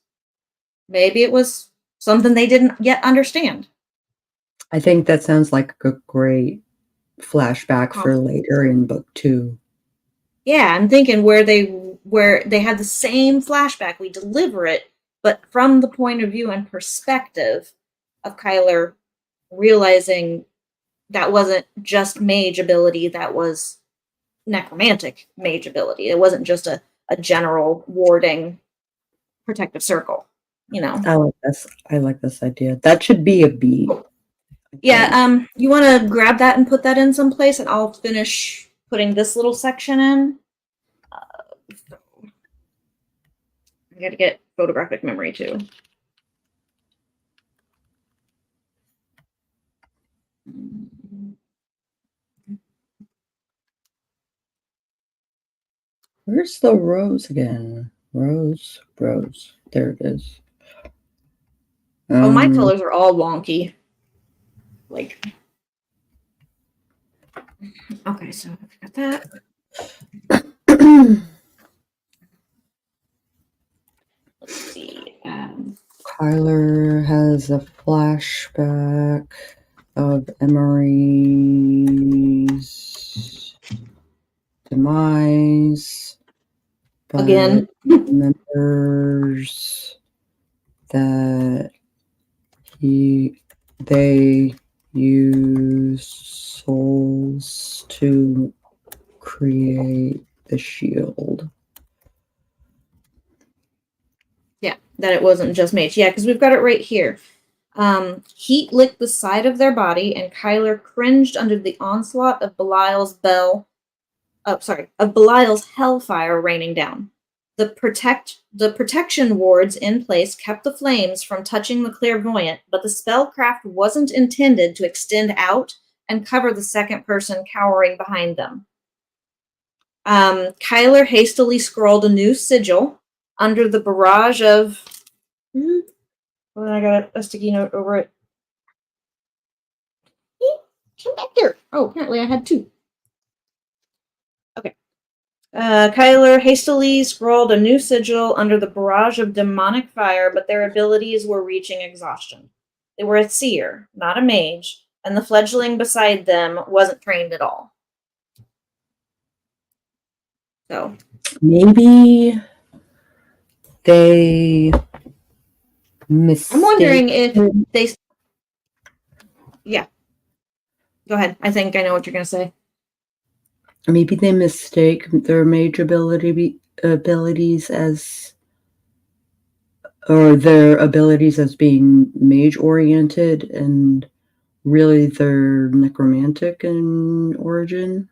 Maybe it was something they didn't yet understand. I think that sounds like a great flashback for later in book 2. Yeah, I'm thinking where they had the same flashback. We deliver it, but from the point of view and perspective of Kyler realizing that wasn't just mage ability, that was necromantic mage ability. It wasn't just a general warding protective circle, you know. I like this idea. That should be a beat. Yeah, you want to grab that and put that in someplace, and I'll finish putting this little section in. I got to get photographic memory too. Where's the rose again? Rose. There it is. Oh, my colors are all wonky. Like, okay, so I've got that. Let's see. Kyler has a flashback of Emery's demise. Again. Remembers that they use souls to create the shield. Yeah, that it wasn't just mage. Yeah, because we've got it right here. Heat licked the side of their body, and Kyler cringed under the onslaught of Belial's hellfire raining down. The protection wards in place kept the flames from touching the clairvoyant, but the spellcraft wasn't intended to extend out and cover the second person cowering behind them. Kyler hastily scrawled a new sigil under the barrage of... Well, I got a sticky note over it. Come back here. Oh, apparently I had 2. Okay. Kyler hastily scrawled a new sigil under the barrage of demonic fire, but their abilities were reaching exhaustion. They were a seer, not a mage, and the fledgling beside them wasn't trained at all. So maybe they I'm wondering if they... Yeah. Go ahead. I think I know what you're going to say. Maybe they mistake their mage abilities as... or their abilities as being mage-oriented, and really they're necromantic in origin.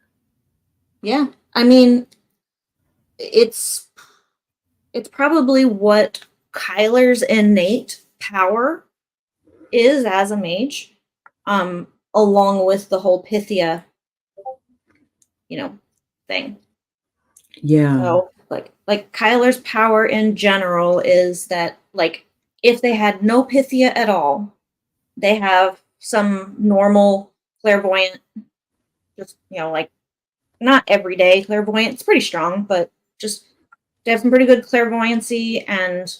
Yeah. I mean, it's probably what Kyler's innate power is as a mage, along with the whole Pythia, thing. Yeah. So, like Kyler's power in general is that, like, if they had no Pythia at all, they have some normal clairvoyant, just, like, not everyday clairvoyant. It's pretty strong, but just they have some pretty good clairvoyancy, and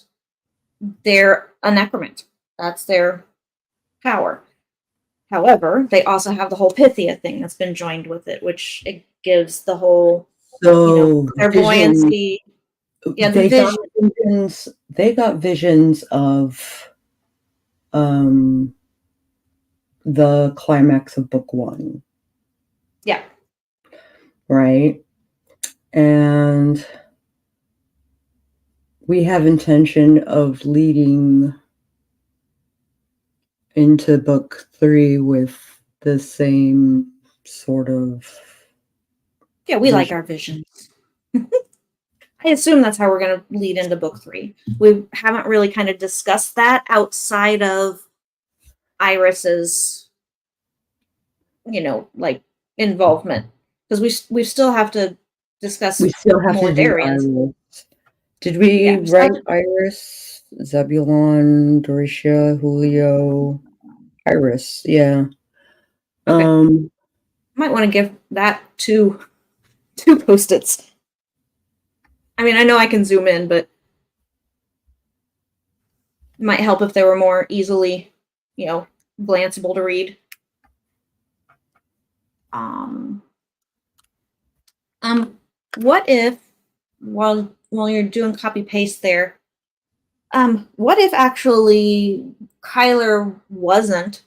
they're a necromancer. That's their power. However, they also have the whole Pythia thing that's been joined with it, which it gives the whole clairvoyancy. Yeah, they got visions of the climax of book 1. Yeah. Right? And we have intention of leading into book 3 with the same sort of... Yeah, we like our visions. I assume that's how we're going to lead into book 3. We haven't really kind of discussed that outside of Iris's, like, involvement. Because we still have to discuss more Darians. Did we write Iris, Zebulon, Dorisha, Julio, Iris? Yeah. Okay. Might want to give that two Post-its. I mean, I know I can zoom in, but Might help if they were more easily, glanceable to read. What if, while you're doing copy paste there, what if actually Kyler wasn't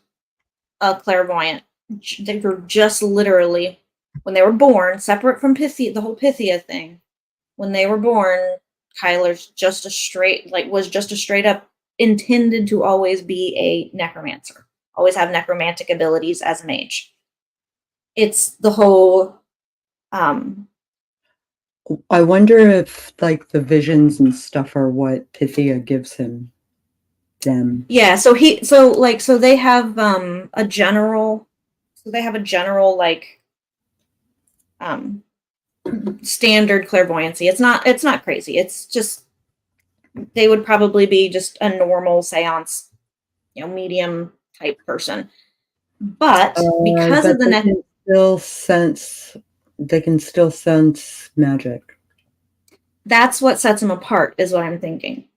a clairvoyant? They were just literally, when they were born, separate from Pythia, the whole Pythia thing. When they were born, Kyler's just a straight, was just a straight up intended to always be a necromancer, always have necromantic abilities as a mage. It's the whole. I wonder if the visions and stuff are what Pythia gives them. Yeah, so they have a general, standard clairvoyancy. It's not crazy. It's just they would probably be just a normal seance, medium type person. But because of the they can still sense magic. That's what sets them apart, is what I'm thinking.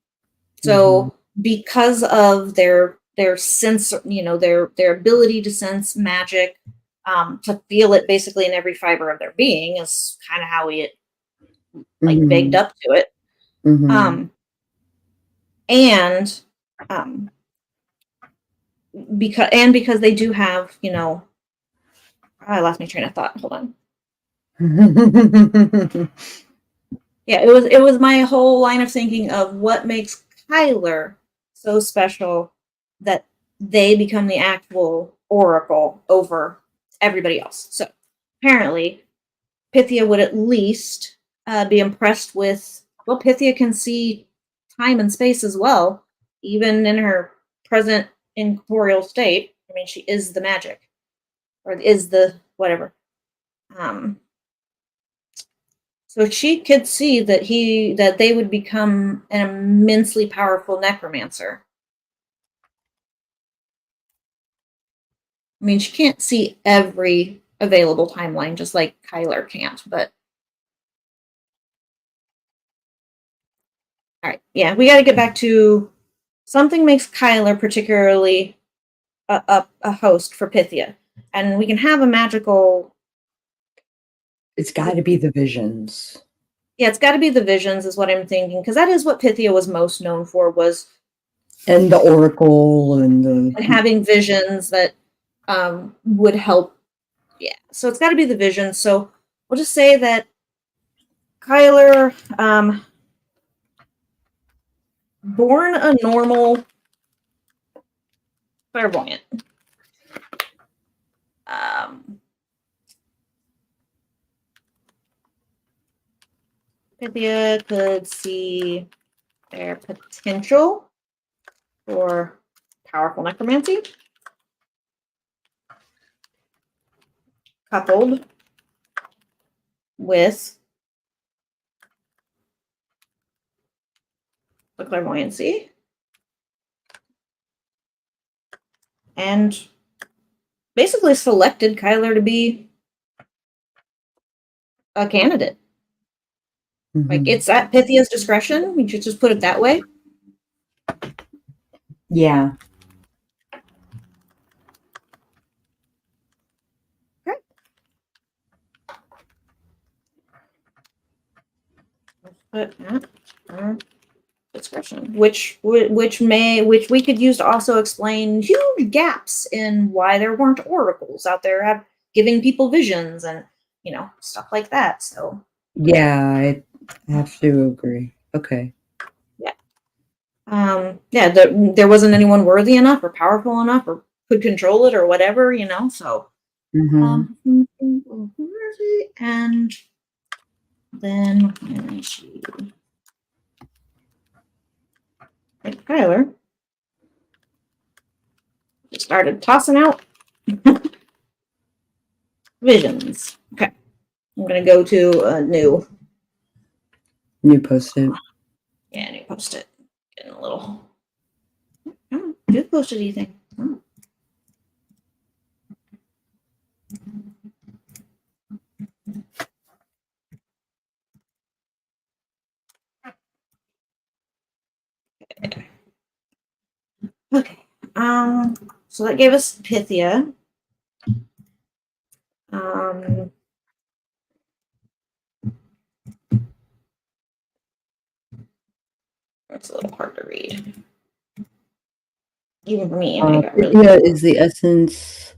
So because of their sense, their ability to sense magic, to feel it basically in every fiber of their being is kind of how we baked up to it. Because they do have, I lost my train of thought. Hold on. Yeah, it was my whole line of thinking of what makes Kyler so special that they become the actual oracle over everybody else. So apparently, Pythia would at least be impressed with, well, Pythia can see time and space as well, even in her present incorporeal state. I mean, she is the magic, or is the whatever. So she could see that they would become an immensely powerful necromancer. I mean, she can't see every available timeline, just like Kyler can't, but. All right, yeah, we got to get back to something makes Kyler particularly a host for Pythia. And we can have a magical. It's got to be the visions. Yeah, it's got to be the visions, is what I'm thinking, because that is what Pythia was most known for, was. And the oracle and having visions that would help. Yeah, so it's got to be the visions. So we'll just say that Kyler, born a normal clairvoyant. Pythia could see their potential for powerful necromancy, coupled with the clairvoyancy, and basically selected Kyler to be a candidate. It's at Pythia's discretion. We should just put it that way. Yeah. Okay. Let's put at discretion, which we could use to also explain huge gaps in why there weren't oracles out there giving people visions and stuff like that. So yeah, I have to agree. Okay. There wasn't anyone worthy enough or powerful enough or could control it or whatever, so and then Kyler started tossing out visions. Okay, I'm gonna go to a new post-it. Yeah, new post-it. Getting a little. Good post-it, do you think? So that gave us Pythia. It's a little hard to read. Even for me, I got really Pythia is the essence.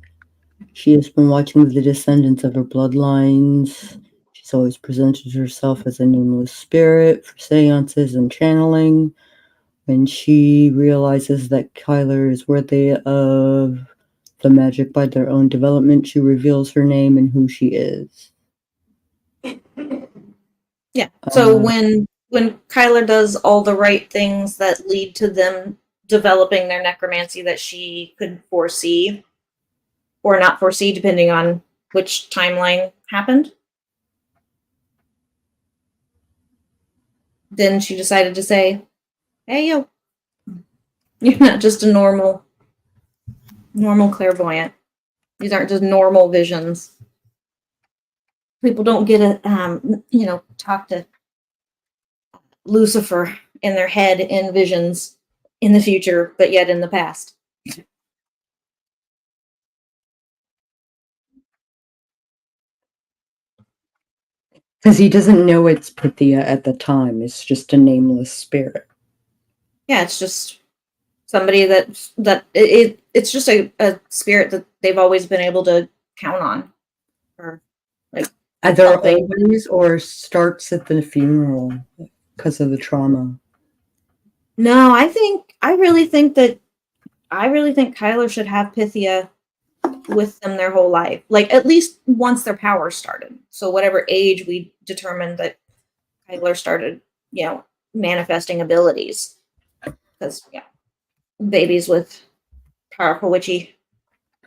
She has been watching the descendants of her bloodlines. She's always presented herself as a nameless spirit for seances and channeling. When she realizes that Kyler is worthy of the magic by their own development, she reveals her name and who she is. Yeah. So when Kyler does all the right things that lead to them developing their necromancy that she could foresee or not foresee, depending on which timeline happened, then she decided to say, "Hey, yo, you're not just a normal clairvoyant. These aren't just normal visions. People don't get to, talk to Lucifer in their head in visions in the future, but yet in the past." Because he doesn't know it's Pythia at the time. It's just a nameless spirit. Yeah, it's just somebody it's just a spirit that they've always been able to count on. Or like Either always or starts at the funeral because of the trauma. No, I really think Kyler should have Pythia with them their whole life. Like at least once their power started. So whatever age we determined that Kyler started, manifesting abilities. Because babies with powerful witchy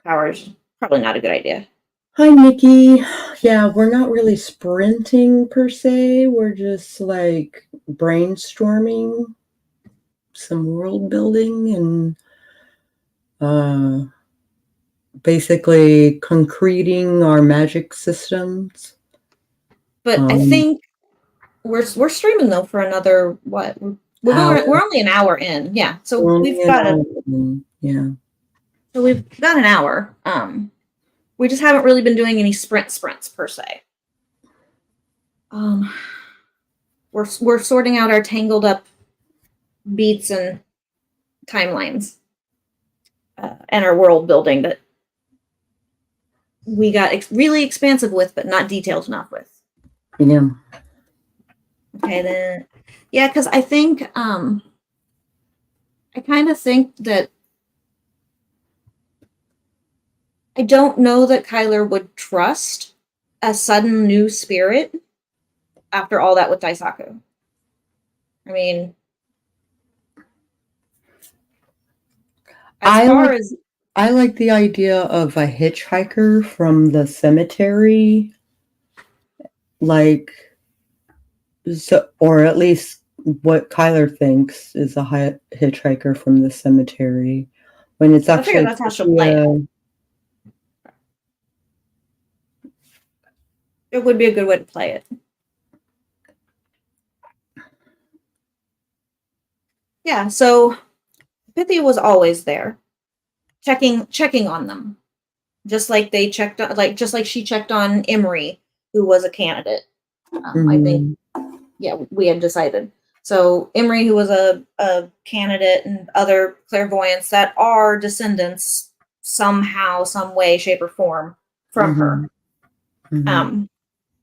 powers, probably not a good idea. Hi, Nikki. Yeah, we're not really sprinting per se. We're just like brainstorming some world building and basically concreting our magic systems. But I think we're streaming though for another what? We're only an hour in. Yeah. So we've got So we've got an hour. We just haven't really been doing any sprints per se. We're sorting out our tangled up beats and timelines and our world building that we got really expansive with, but not detailed enough with. Yeah. Okay, then. Yeah, because I think I kind of think that I don't know that Kyler would trust a sudden new spirit after all that with Sako. I mean, I like the idea of a hitchhiker from the cemetery, or at least what Kyler thinks is a hitchhiker from the cemetery, when it's actually that's how she'll play it. It would be a good way to play it. Yeah, so Pythia was always there, checking on them, just like they checked on, just like she checked on Emery, who was a candidate. I think, we had decided. So Emery, who was a candidate, and other clairvoyants that are descendants somehow, some way, shape, or form from her.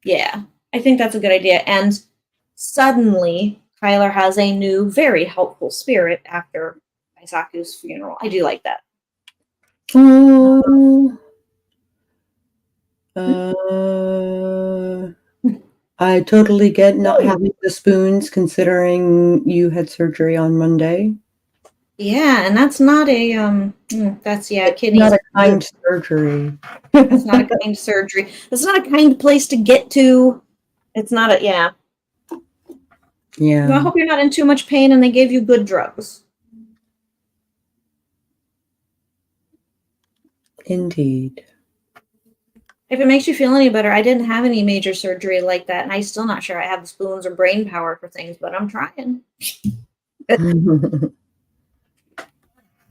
Yeah, I think that's a good idea. And suddenly, Kyler has a new, very helpful spirit after Isaku's funeral. I do like that. I totally get not having the spoons, considering you had surgery on Monday. Yeah, and that's not a kidneys. Not a kind surgery. It's not a kind surgery. It's not a kind place to get to. It's not a Yeah. I hope you're not in too much pain and they gave you good drugs. Indeed. If it makes you feel any better, I didn't have any major surgery like that, and I'm still not sure I have the spoons or brain power for things, but I'm trying.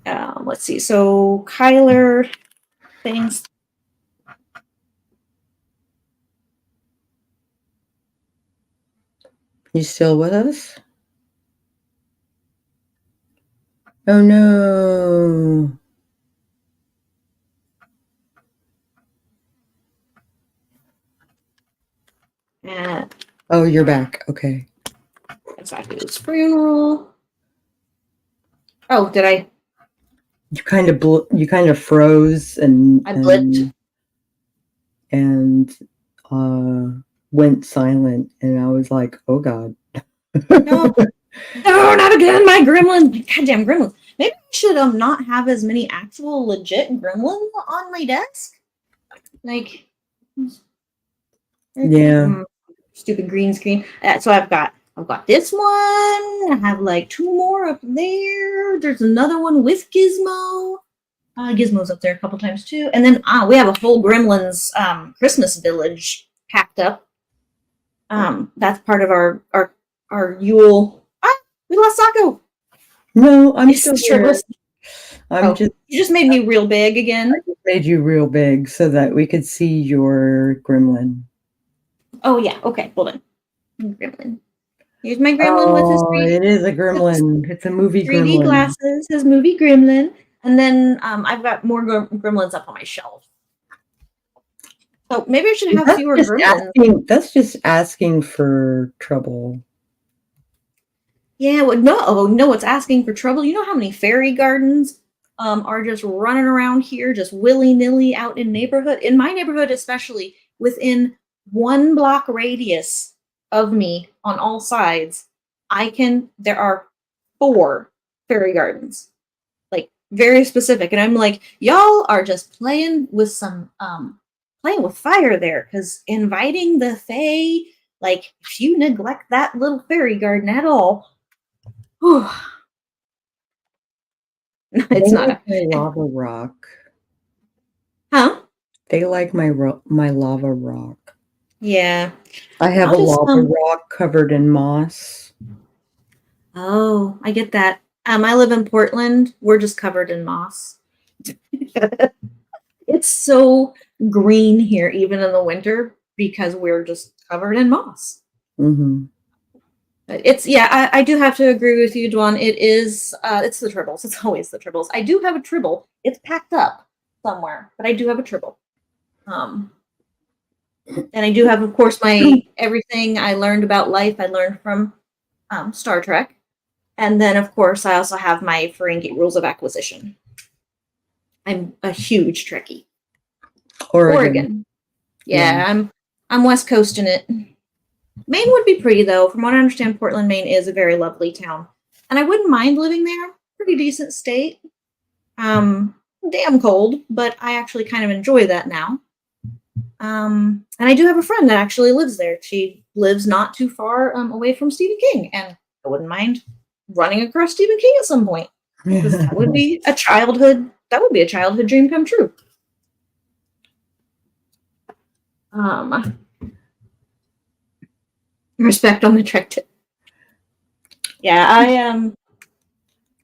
Let's see. So Kyler thinks. You still with us? Oh no. Oh, you're back. Okay. Sako's funeral. Oh, did I? You kind of froze and I blipped. and went silent, and I was like, oh God. No. No, not again, my gremlins. Goddamn gremlins. Maybe I should not have as many actual legit gremlins on my desk. Like, Yeah. Stupid green screen. So I've got this one. I have like 2 more up there. There's another one with Gizmo. Gizmo's up there a couple times too. And then we have a whole Gremlins Christmas village packed up. That's part of our Yule. We lost Sako. No, I'm still here. You just made me real big again. I just made you real big so that we could see your gremlin. Oh yeah, okay, hold on. Gremlin. Here's my gremlin with his 3D. It is a gremlin. It's a movie 3D gremlin. Glasses, his movie gremlin. And then I've got more gremlins up on my shelf. So maybe I should have fewer gremlins. That's just asking for trouble. Yeah, well, no, it's asking for trouble. You know how many fairy gardens are just running around here, just willy-nilly out in my neighborhood especially, within 1 block radius of me on all sides, there are 4 fairy gardens. Like, very specific. And I'm like, y'all are just playing with fire there, because inviting the fae, like, if you neglect that little fairy garden at all, it's not a lava rock. Huh? They like my lava rock. Yeah. I have a lava rock covered in moss. Oh, I get that. I live in Portland. We're just covered in moss. It's so green here, even in the winter, because we're just covered in moss. Mm-hmm. I do have to agree with you, Dwan. It's the tribbles. It's always the tribbles. I do have a tribble. It's packed up somewhere, but I do have a tribble. And I do have, of course, everything I learned about life. I learned from Star Trek, and then, of course, I also have my Ferengi rules of acquisition. I'm a huge Trekkie. Oregon. Yeah, I'm West Coast in it. Maine would be pretty, though. From what I understand, Portland, Maine is a very lovely town. And I wouldn't mind living there. Pretty decent state. Damn cold, but I actually kind of enjoy that now. And I do have a friend that actually lives there. She lives not too far away from Stephen King. And I wouldn't mind running across Stephen King at some point. Because that would be a childhood dream come true. Respect on the Trek tip. Yeah,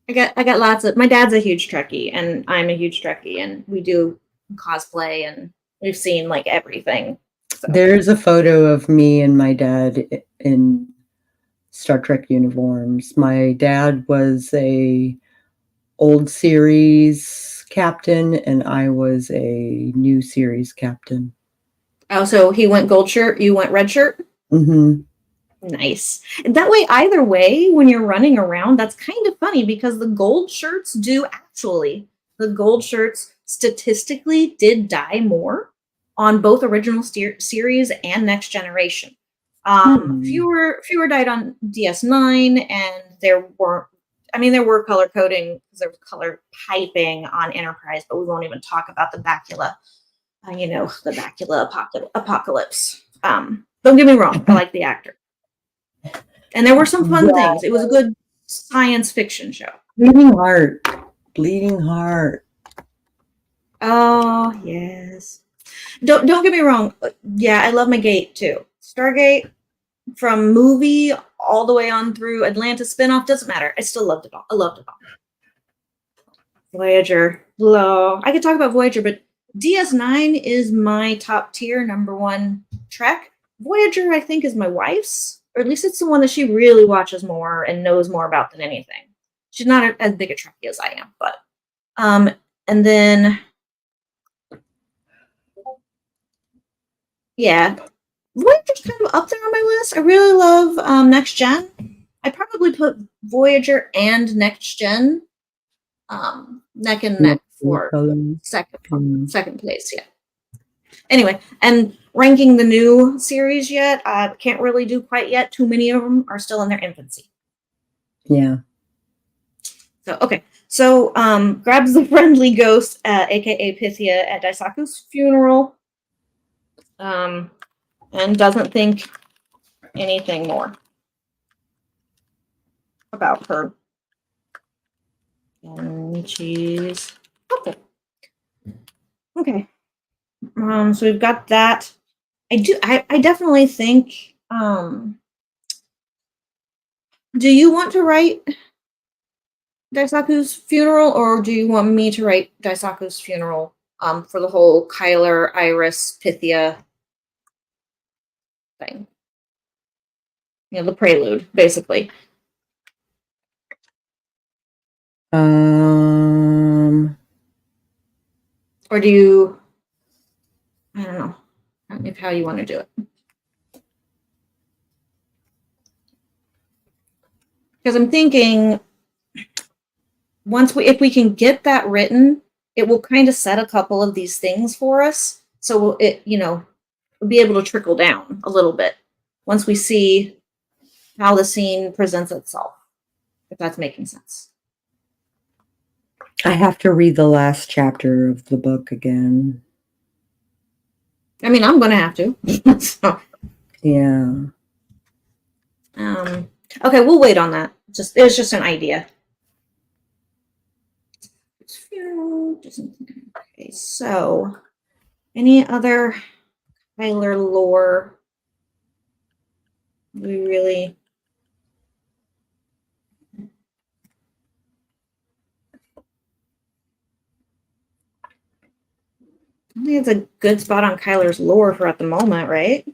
I got lots of. My dad's a huge Trekkie, and I'm a huge Trekkie, and we do cosplay, and we've seen like everything. So. There's a photo of me and my dad in Star Trek uniforms. My dad was a old series captain, and I was a new series captain. Oh, so he went gold shirt, you went red shirt? Mm-hmm. Nice. And that way, either way, when you're running around, that's kind of funny because the gold shirts statistically did die more on both original series and Next Generation. Fewer died on DS9, and there were color coding because there was color piping on Enterprise, but we won't even talk about the Bacula, the Bacula apocalypse. Don't get me wrong, I like the actor. And there were some fun things. It was a good science fiction show. Bleeding Heart. Oh, yes. Don't get me wrong. Yeah, I love my Gate too. Stargate, from movie all the way on through Atlantis spinoff, doesn't matter. I still loved it all. I loved it all. Voyager. Low. I could talk about Voyager, but DS9 is my top tier #1 Trek. Voyager, I think, is my wife's, or at least it's the one that she really watches more and knows more about than anything. She's not as big a Trekkie as I am, but and then yeah, Voyager's kind of up there on my list. I really love Next Gen. I probably put Voyager and Next Gen neck and neck for second place. Yeah. Anyway, and ranking the new series yet, I can't really do quite yet. Too many of them are still in their infancy. Yeah. So okay. So grabs the friendly ghost, aka Pythia, at Daisaku's funeral. And doesn't think anything more about her. And she's okay. Okay. So we've got that. I definitely think do you want to write Daisaku's funeral, or do you want me to write Daisaku's funeral for the whole Kyler, Iris, Pythia thing? You know, the prelude, basically. Or do you, I don't know if how you want to do it. Because I'm thinking if we can get that written, it will kind of set a couple of these things for us. So we'll be able to trickle down a little bit once we see how the scene presents itself, if that's making sense. I have to read the last chapter of the book again. I mean, I'm going to have to. So, yeah. Okay, we'll wait on that. It was just an idea. Okay, so any other Kyler lore we really I think it's a good spot on Kyler's lore for at the moment, right?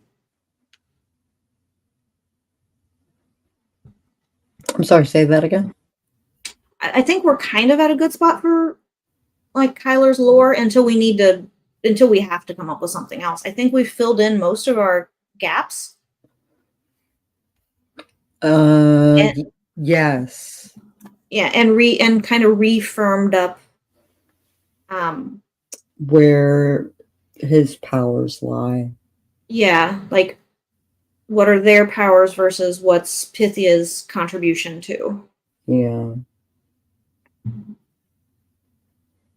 I'm sorry, say that again. I think we're kind of at a good spot for like Kyler's lore until we have to come up with something else. I think we've filled in most of our gaps. Yes. Yeah, and kind of reaffirmed up where his powers lie. Yeah, like what are their powers versus what's Pythia's contribution to. Yeah.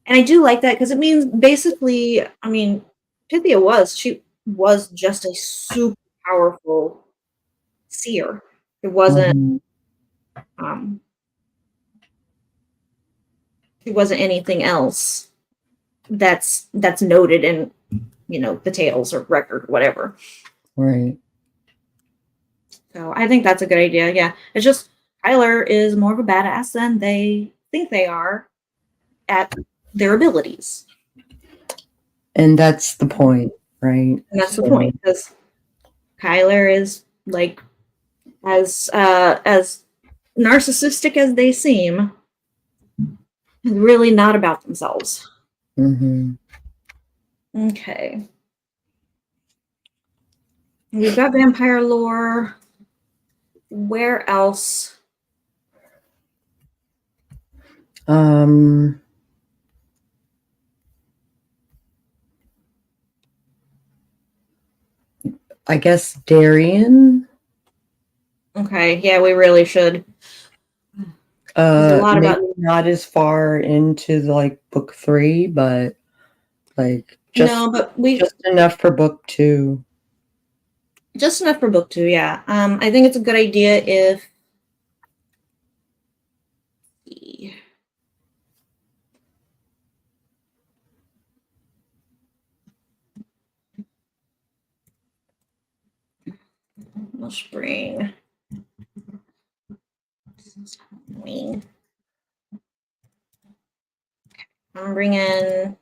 And I do like that because it means basically, I mean, Pythia was just a super powerful seer. It wasn't it wasn't anything else that's noted in the tales or record, whatever. Right. So I think that's a good idea. Yeah. It's just Kyler is more of a badass than they think they are at their abilities. And that's the point, right? And that's the point, because Kyler is like as narcissistic as they seem, really not about themselves. Mm-hmm. Okay. We've got vampire lore. Where else? I guess Darien. Okay, yeah, we really should. A lot about not as far into book 3, but just enough for book 2. Just enough for book 2, yeah. I think it's a good idea if let's bring I'm bringing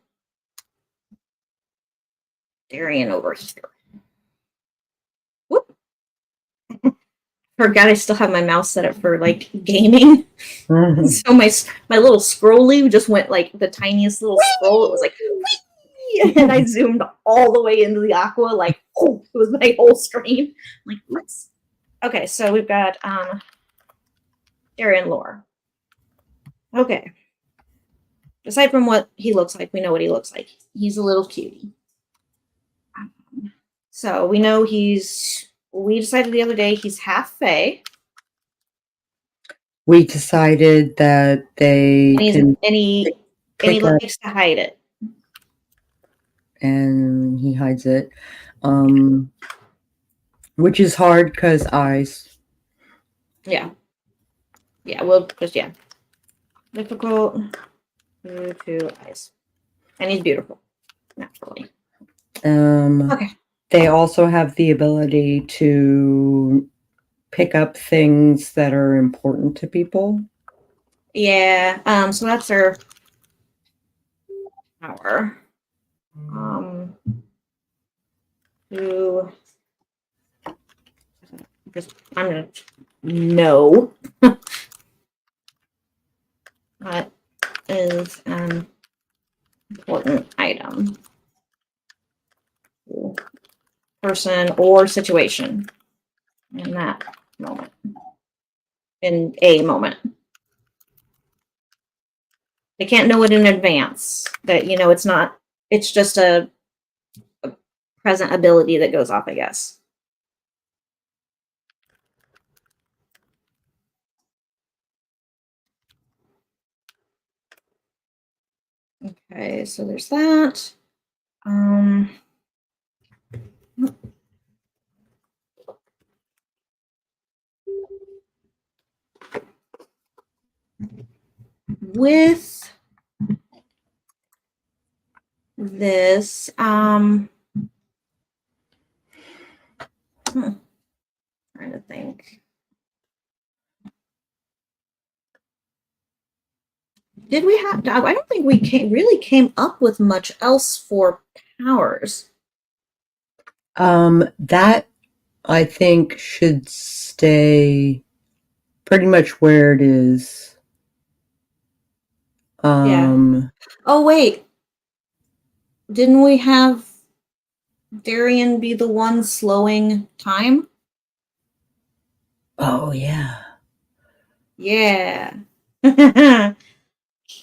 Darian over here. Whoop. Forgot I still have my mouse set up for like gaming. So my little scrolly just went like the tiniest little scroll. It was like, whee! And I zoomed all the way into the aqua, like, oh, it was my whole screen. I'm like, oops. Okay, so we've got Darian lore. Okay. Aside from what he looks like, we know what he looks like. He's a little cutie. So we know we decided the other day he's half fae. We decided that and he likes to hide it. And he hides it. Which is hard because eyes. Yeah. Yeah, well, just, yeah. Difficult due to eyes. And he's beautiful, naturally. Okay. They also have the ability to pick up things that are important to people. Yeah, so that's their power. I'm gonna know what is an important item, person, or situation in that moment, in a moment. They can't know it in advance. That, you know, it's just a present ability that goes off, I guess. Okay, so there's that. With this, trying to think. Did we have? I don't think we really came up with much else for powers. That I think should stay pretty much where it is. Yeah. Oh wait, didn't we have Darian be the one slowing time? Oh yeah. Yeah.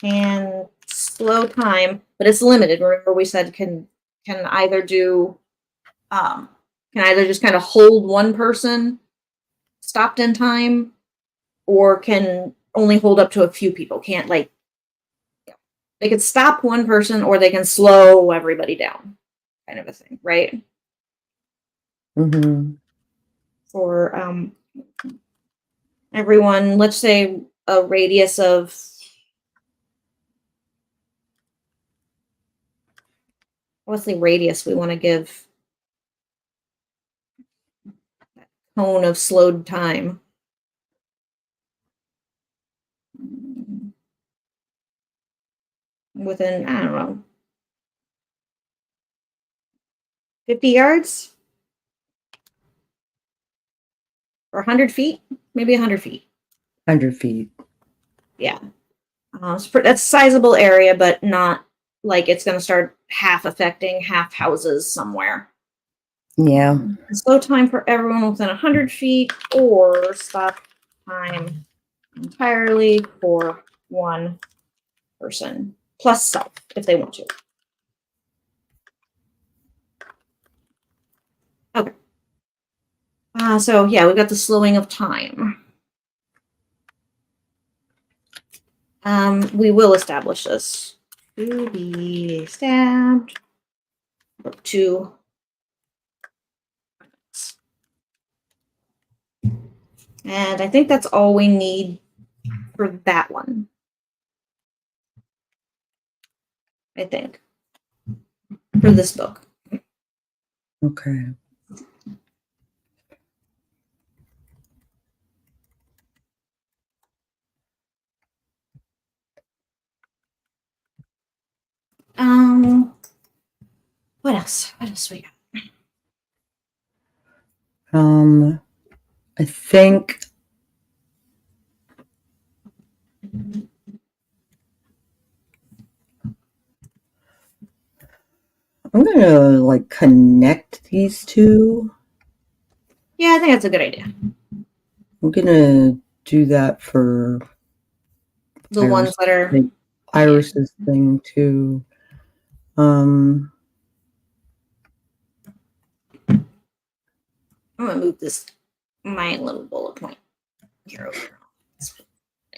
Can slow time, but it's limited. Remember, we said can either do can either just kind of hold one person stopped in time, or can only hold up to a few people. Can't, like, they could stop one person or they can slow everybody down, kind of a thing, right? Mm-hmm. For everyone, let's say a radius of what's the radius we want to give that cone of slowed time? Within, I don't know, 50 yards? Or 100 feet? Maybe 100 feet. 100 feet. Yeah. That's a sizable area, but not like it's going to start half affecting half houses somewhere. Yeah. Slow time for everyone within 100 feet, or stop time entirely for one person, plus self, if they want to. Okay. So yeah, we've got the slowing of time. We will establish this. To be stabbed up to and I think that's all we need for that one. I think. For this book. Okay. what else? What else we got? I think I'm gonna like connect these two. Yeah, I think that's a good idea. I'm gonna do that for The ones that are Iris's thing too. I'm gonna move this my little bullet point here over.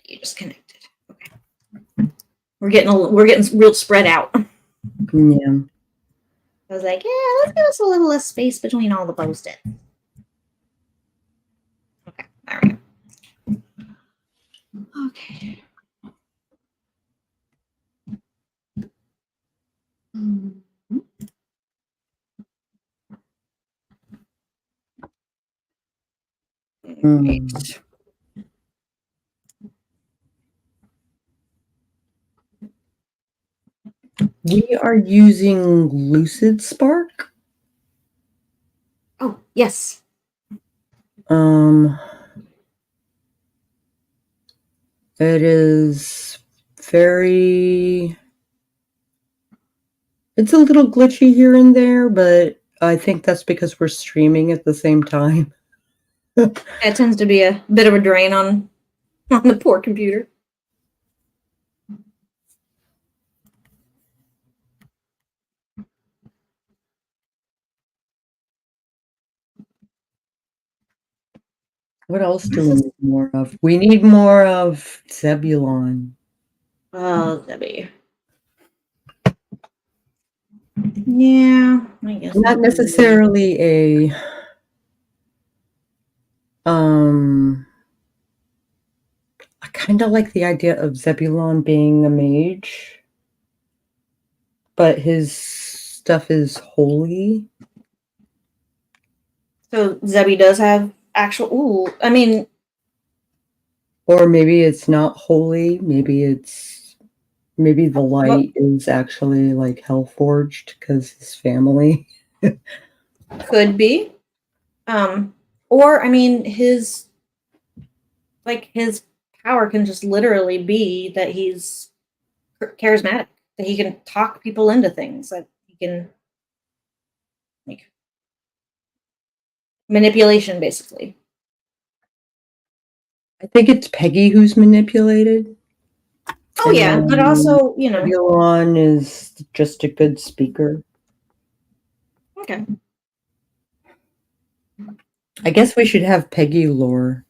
You just connected. Okay. We're getting real spread out. Yeah. I was like, yeah, let's give us a little less space between all the post-its. Okay, there we go. Okay. Right. We are using Lucid Spark. Oh, yes. It is it's a little glitchy here and there, but I think that's because we're streaming at the same time. That tends to be a bit of a drain on the poor computer. What else do we need more of? We need more of Zebulon. Oh, Zebby. Yeah, I guess. Not necessarily a I kind of like the idea of Zebulon being a mage, but his stuff is holy. So Zebby does have actual. Ooh, I mean, or maybe it's not holy. Maybe the light is actually like Hellforged because his family. Could be. Or I mean, his power can just literally be that he's charismatic, that he can talk people into things, that he can like manipulation, basically. I think it's Peggy who's manipulated. Oh yeah, but also, you know, Zebulon is just a good speaker. Okay. I guess we should have Peggy lore.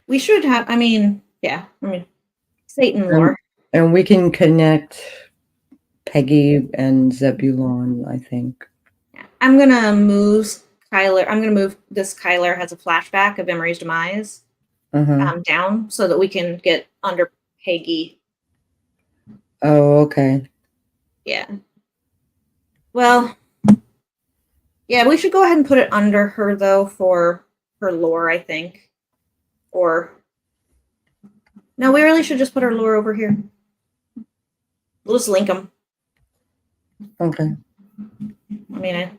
We should have. I mean, Satan lore. And we can connect Peggy and Zebulon, I think. I'm gonna move Kyler. I'm gonna move this. Kyler has a flashback of Emery's demise down so that we can get under Peggy. Oh, okay. Yeah. Well, yeah, we should go ahead and put it under her though for her lore, I think. Or no, we really should just put her lore over here. We'll just link them. Okay. I mean,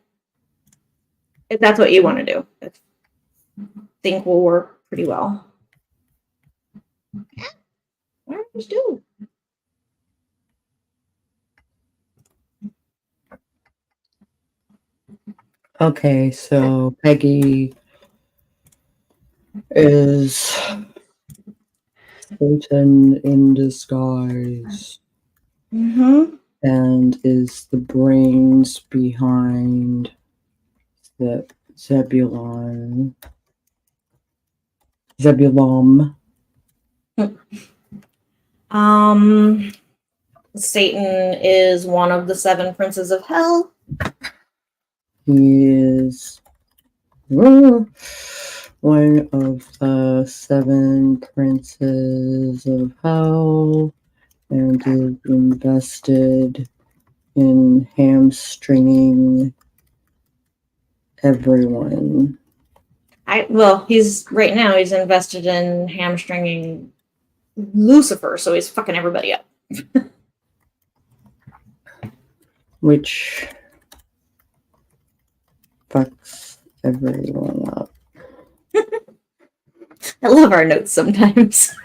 if that's what you want to do, I think will work pretty well. Yeah. What do we just do? Okay, so Peggy is Satan in disguise. And is the brains behind the Zebulon. Satan is one of the 7 princes of hell. He is one of the 7 princes of hell and is invested in hamstringing everyone. He's invested in hamstringing Lucifer, so he's fucking everybody up. Which fucks everyone up. I love our notes sometimes.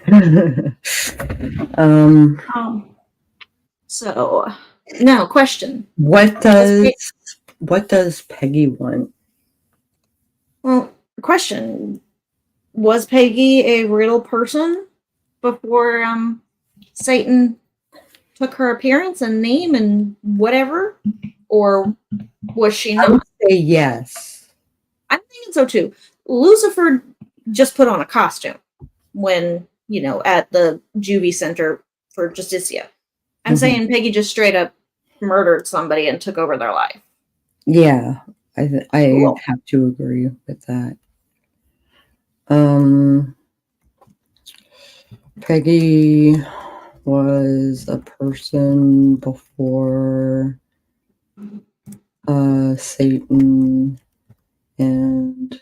So now question. What does Peggy want? Well, question. Was Peggy a real person before Satan took her appearance and name and whatever? Or was she not? I would say yes. I'm thinking so too. Lucifer just put on a costume when, at the juvie center for Justicia. I'm saying Peggy just straight up murdered somebody and took over their life. Yeah, I Cool. have to agree with that. Peggy was a person before Satan and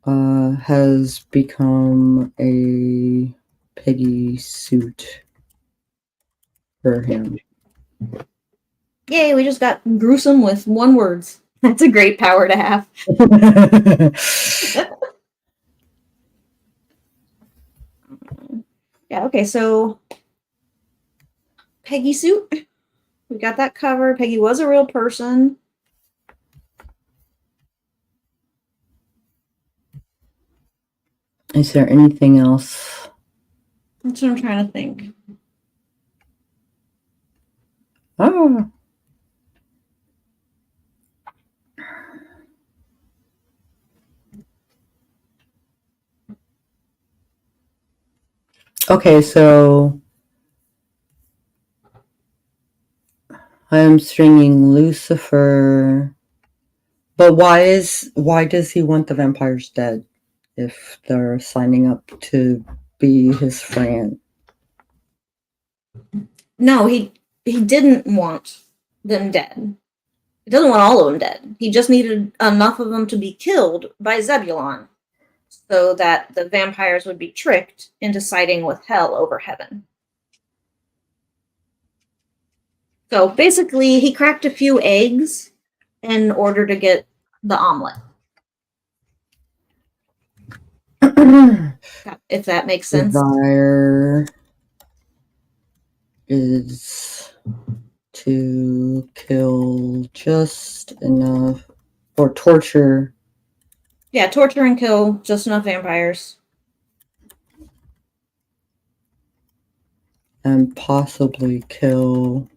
has become a Peggy suit for him. Yay, we just got gruesome with one words. That's a great power to have. Yeah, okay, so Peggy suit. We got that covered. Peggy was a real person. Is there anything else? That's what I'm trying to think. Oh. Okay, so I'm stringing Lucifer, but why does he want the vampires dead if they're signing up to be his friend? No, he didn't want them dead. He doesn't want all of them dead. He just needed enough of them to be killed by Zebulon so that the vampires would be tricked into siding with hell over heaven. So basically, he cracked a few eggs in order to get the omelet. If that makes sense. Desire is to kill just enough, or torture. Yeah, torture and kill just enough vampires. And possibly kill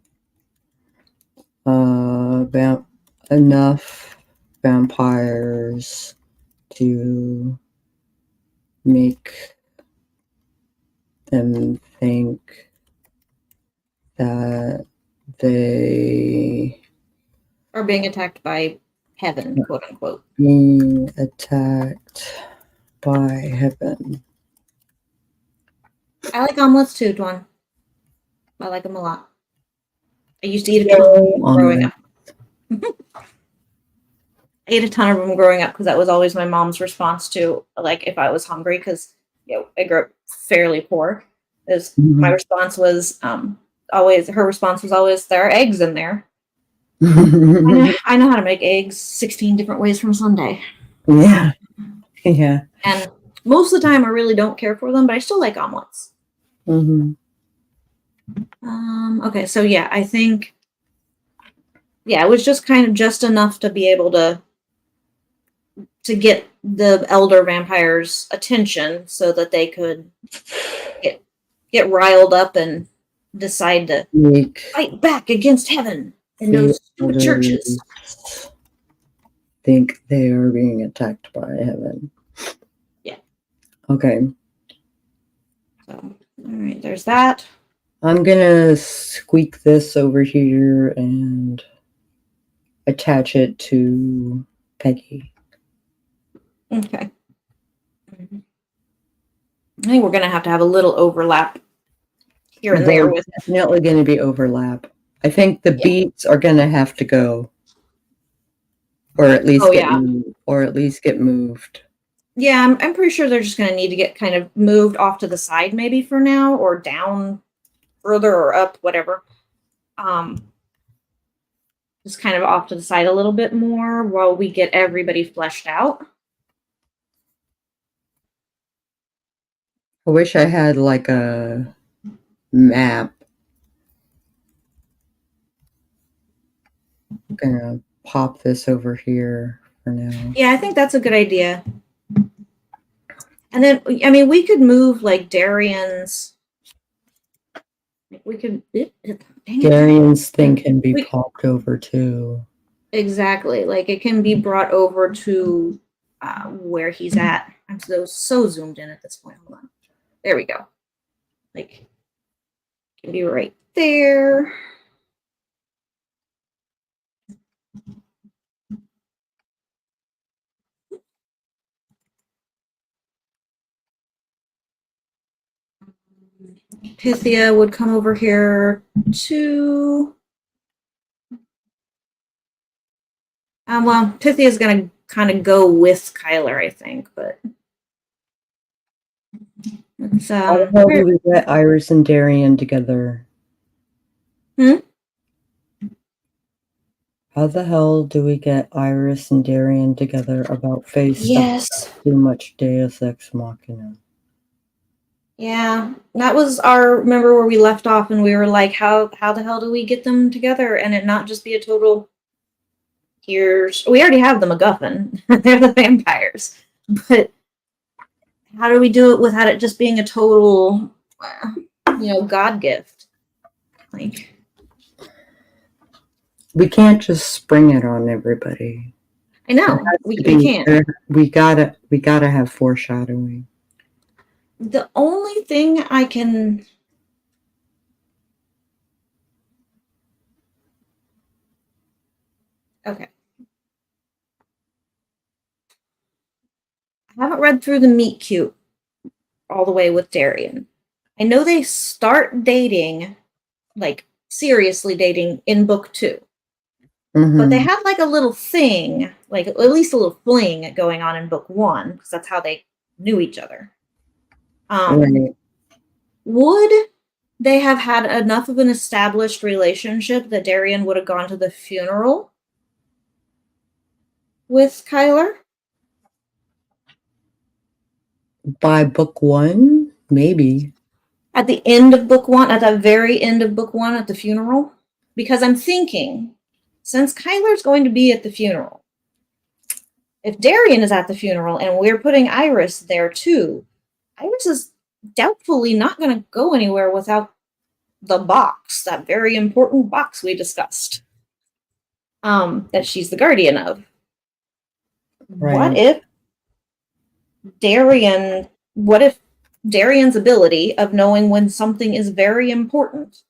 enough vampires to make them think that they are being attacked by heaven, quote unquote. Being attacked by heaven. I like omelets too, Dwan. I like them a lot. I used to eat a ton of them growing up. I ate a ton of them growing up because that was always my mom's response to, like, if I was hungry, because I grew up fairly poor. My response was her response was always, there are eggs in there. I know how to make eggs 16 different ways from Sunday. Yeah. Yeah. And most of the time I really don't care for them, but I still like omelets. Okay, so yeah, I think it was just kind of just enough to be able to get the elder vampires' attention so that they could get riled up and decide to fight back against heaven and those churches. Think they are being attacked by heaven. Yeah. Okay. So, all right, there's that. I'm gonna squeak this over here and attach it to Peggy. Okay. I think we're gonna have to have a little overlap here and there with definitely going to be overlap. I think the beats are going to have to go, or at least get moved. Yeah, I'm pretty sure they're just going to need to get kind of moved off to the side maybe for now, or down further or up, whatever. Because just kind of off to the side a little bit more while we get everybody fleshed out. I wish I had like a map. I'm gonna pop this over here for now. Yeah, I think that's a good idea. And then, I mean, we could move like Darian's. We could. Darian's thing can be popped over too. Exactly. Like it can be brought over to where he's at. I'm so zoomed in at this point. Hold on. There we go. Like, can be right there. Pythia would come over here too. Well, Pythia is going to kind of go with Kyler, I think, but it's, how the hell do we get Iris and Darian together? How the hell do we get Iris and Darian together about face stuff? Too much Deus Ex Machina. Yeah, that was remember where we left off, and we were like, how the hell do we get them together and it not just be a total, we already have the MacGuffin. They're the vampires. But how do we do it without it just being a total, God gift? Like, we can't just spring it on everybody. I know, we can't. We gotta have foreshadowing. The only thing I can... Okay. I haven't read through the meet cute all the way with Darian. I know they start dating, like seriously dating, in book 2. Mm-hmm. But they had like a little thing, like at least a little fling going on in book 1, because that's how they knew each other. Right. Would they have had enough of an established relationship that Darian would have gone to the funeral with Kyler? By book 1? Maybe. At the end of book 1, at the very end of book 1 at the funeral? Because I'm thinking, since Kyler's going to be at the funeral, if Darian is at the funeral and we're putting Iris there too, Iris is doubtfully not going to go anywhere without the box, that very important box we discussed, that she's the guardian of. Right. What if Darian's ability of knowing when something is very important,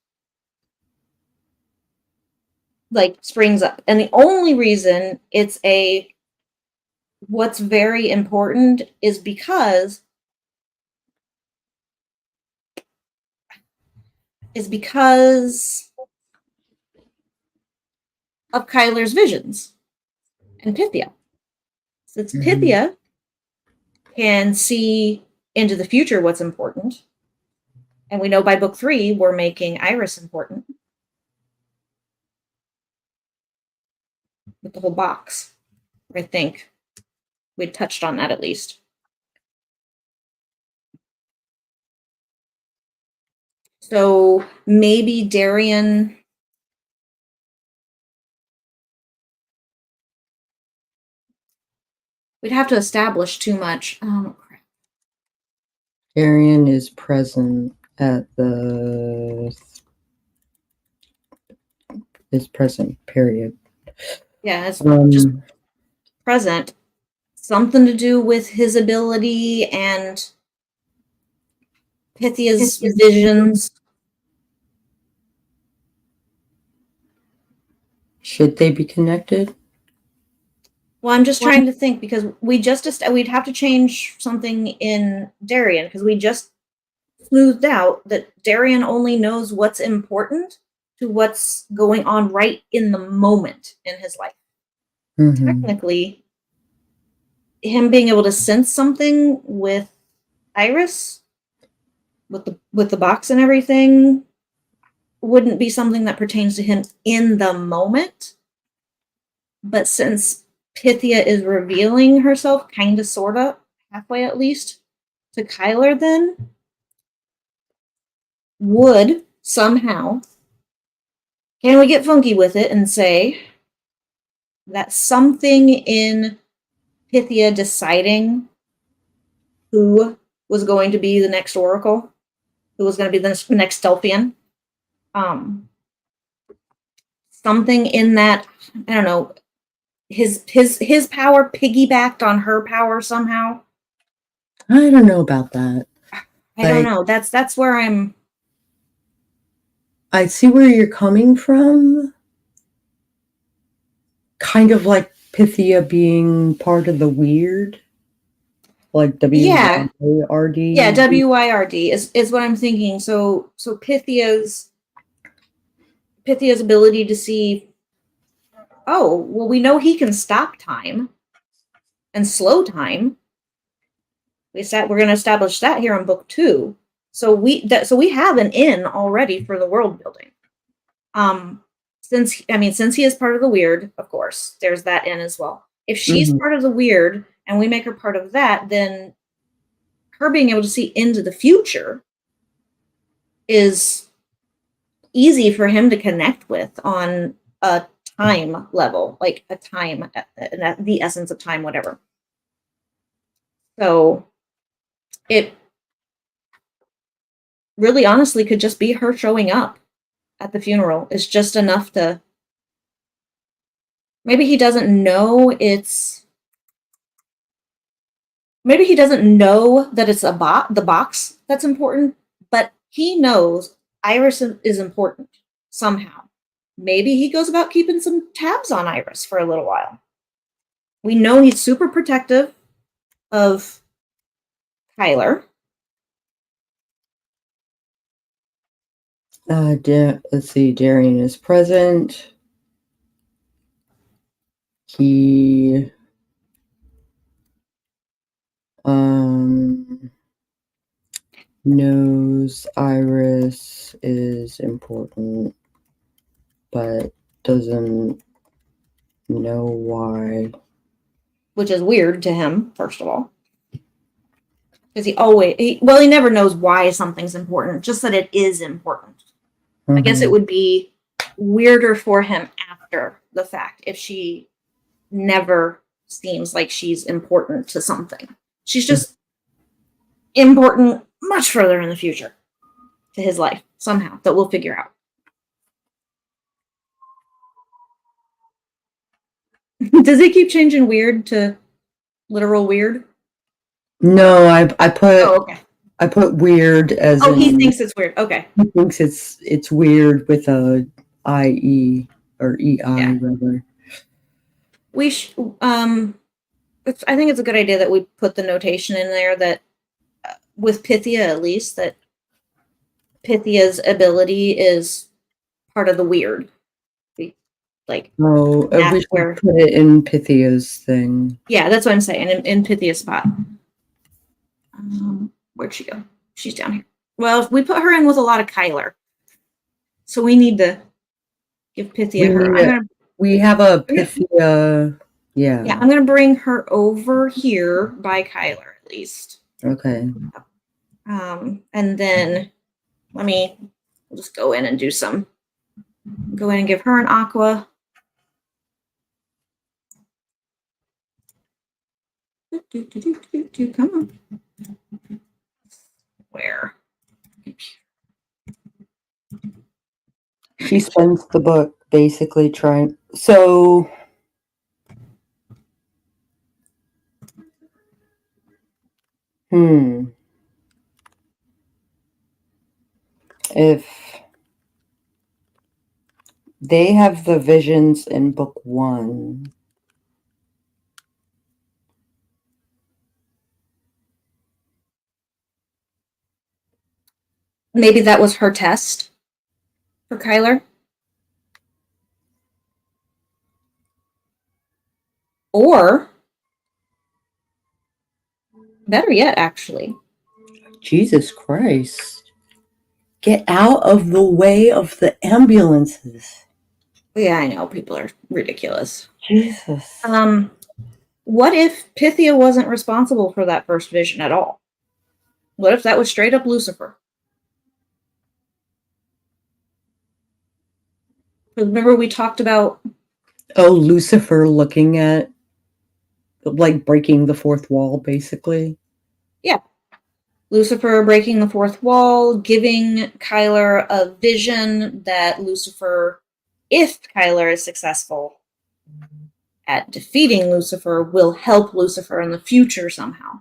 like, springs up? And the only reason it's what's very important is because of Kyler's visions and Pythia. Since Pythia can see into the future what's important, and we know by book 3 we're making Iris important with the whole box. I think we touched on that at least. So maybe Darian... We'd have to establish too much. Oh, crap. Darian is present at the... is present, period. Yeah, it's just present. Something to do with his ability and Pythia's visions. Should they be connected? Well, I'm just trying to think, because we'd have to change something in Darian, because we just smoothed out that Darian only knows what's important to what's going on right in the moment in his life. Mm-hmm. Technically, him being able to sense something with Iris, with the box and everything, wouldn't be something that pertains to him in the moment. But since Pythia is revealing herself, kind of, sort of, halfway at least, to Kyler, then would somehow, can we get funky with it and say that something in Pythia deciding who was going to be the next Oracle, who was going to be the next Delphian, something in that, I don't know, his power piggybacked on her power somehow. I don't know about that. I don't know. That's where I'm. I see where you're coming from. Kind of like Pythia being part of the weird, like W-Y-R-D. Yeah, W-Y-R-D is what I'm thinking. So Pythia's ability to see. Oh, well, we know he can stop time and slow time. We're going to establish that here in book 2. So we have an in already for the world building. Since he is part of the weird, of course, there's that in as well. If she's part of the weird and we make her part of that, then her being able to see into the future is easy for him to connect with on a time level, like a time, the essence of time, whatever. So it really honestly could just be her showing up at the funeral is just enough to, maybe he doesn't know that it's the box that's important, but he knows Iris is important somehow. Maybe he goes about keeping some tabs on Iris for a little while. We know he's super protective of Kyler. Let's see. Darian is present. He knows Iris is important, but doesn't know why. Which is weird to him, first of all. Because he never knows why something's important, just that it is important. I guess it would be weirder for him after the fact if she never seems like she's important to something. She's just important much further in the future to his life, somehow, that we'll figure out. Does he keep changing weird to literal weird? No, I put. Oh, okay. I put weird as. Oh, he thinks it's weird. Okay. He thinks it's weird with a IE or EI rather. I think it's a good idea that we put the notation in there that with Pythia, at least, that Pythia's ability is part of the weird. We should put it in Pythia's thing. Yeah, that's what I'm saying, in Pythia's spot. Where'd she go? She's down here. Well, we put her in with a lot of Kyler. So we need to give Pythia her. We have a Pythia. Yeah. Yeah, I'm going to bring her over here by Kyler, at least. Okay. And then we'll just go in and go in and give her an aqua. Come on. Where? She spends the book basically trying. So. If they have the visions in book 1. Maybe that was her test for Kyler. Or, better yet, actually. Jesus Christ. Get out of the way of the ambulances. Yeah, I know people are ridiculous. Jesus. What if Pythia wasn't responsible for that first vision at all? What if that was straight up Lucifer? Remember we talked about Oh, Lucifer looking at, like, breaking the fourth wall, basically. Yeah. Lucifer breaking the fourth wall, giving Kyler a vision that Lucifer, if Kyler is successful at defeating Lucifer, will help Lucifer in the future somehow.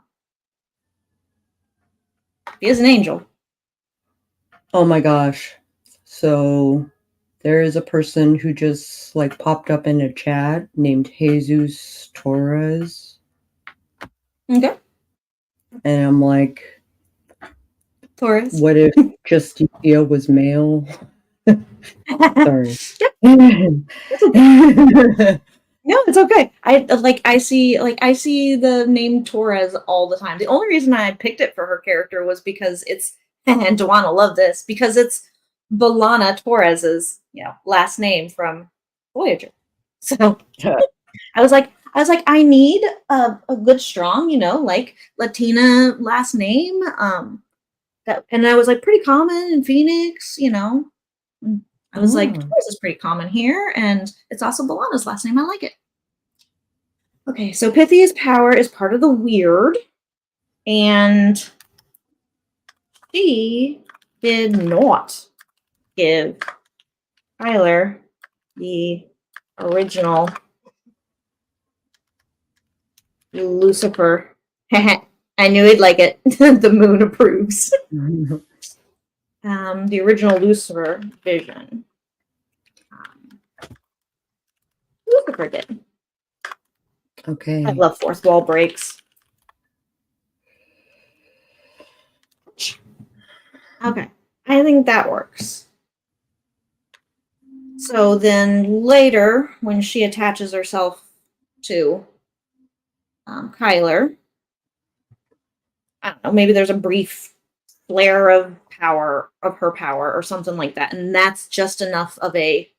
He is an angel. Oh my gosh. So there is a person who just like popped up in a chat named Jesus Torres. Okay. And I'm like, Taurus. what if Justicia was male? Sorry. No, it's okay. I see the name Torres all the time. The only reason I picked it for her character was because it's and Joanna love this because it's B'Elanna Torres's, last name from Voyager. So I was like, I need a good, strong, like Latina last name. And I was like, pretty common in Phoenix, I was like, Torres is pretty common here, and it's also B'Elanna's last name. I like it. Okay, so Pythia's power is part of the weird, and she did not give Tyler the original Lucifer. I knew he'd like it. The moon approves. The original Lucifer vision. Lucifer did. Okay. I love fourth wall breaks. Okay, I think that works. So then later, when she attaches herself to Kyler, I don't know, maybe there's a brief flare of her power or something like that. And that's just enough of a...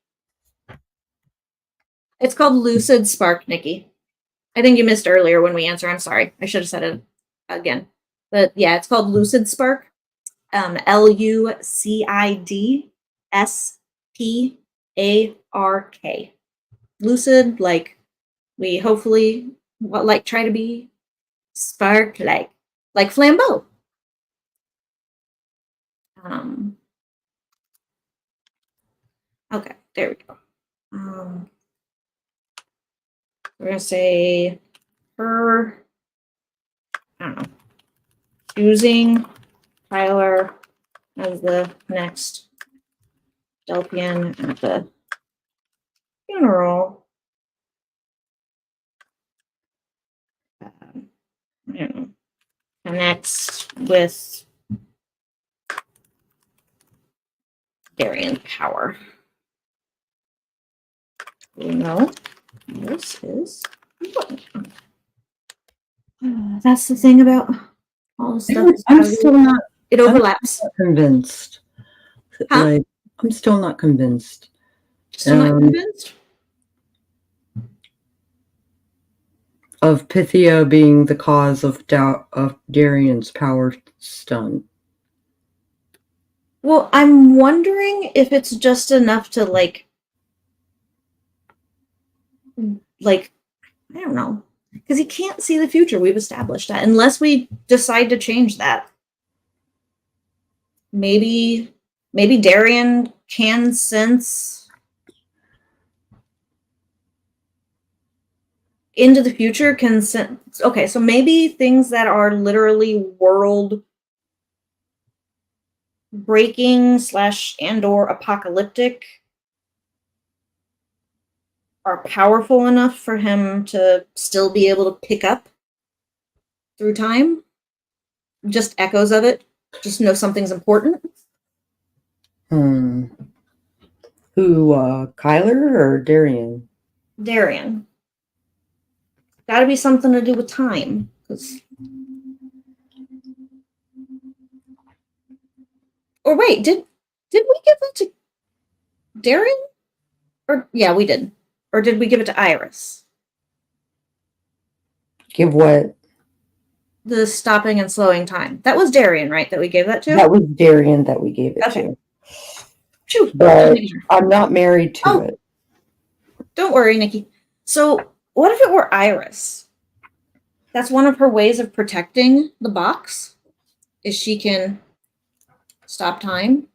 It's called Lucid Spark, Nikki. I think you missed earlier when we answered. I'm sorry. I should have said it again. But yeah, it's called Lucid Spark. LUCIDSPARK. Lucid, like we hopefully try to be. Spark, like flambeau. Okay, there we go. We're gonna say her. I don't know. Choosing Tyler as the next Delpian at the funeral. I don't know. Connects with Darian power. You know, this is important. That's the thing about all the stuff. I'm still not. It overlaps. I'm not convinced. Huh? Like, I'm still not convinced. Still not convinced? Of Pythia being the cause of Darian's power stun. Well, I'm wondering if it's just enough to like I don't know, because he can't see the future. We've established that. Unless we decide to change that, maybe Darian can sense into the future. Can sense. Okay, so maybe things that are literally world breaking / and/or apocalyptic are powerful enough for him to still be able to pick up through time. Just echoes of it. Just know something's important. Who, Kyler or Darian? Darian. Gotta be something to do with time. Or wait, did we give that to Darian? Or yeah, we did. Or did we give it to Iris? Give what? The stopping and slowing time. That was Darian, right? That we gave that to? That was Darian that we gave it to. Phew, but I'm not married to it. Don't worry, Nikki. So what if it were Iris? That's one of her ways of protecting the box, is she can stop time,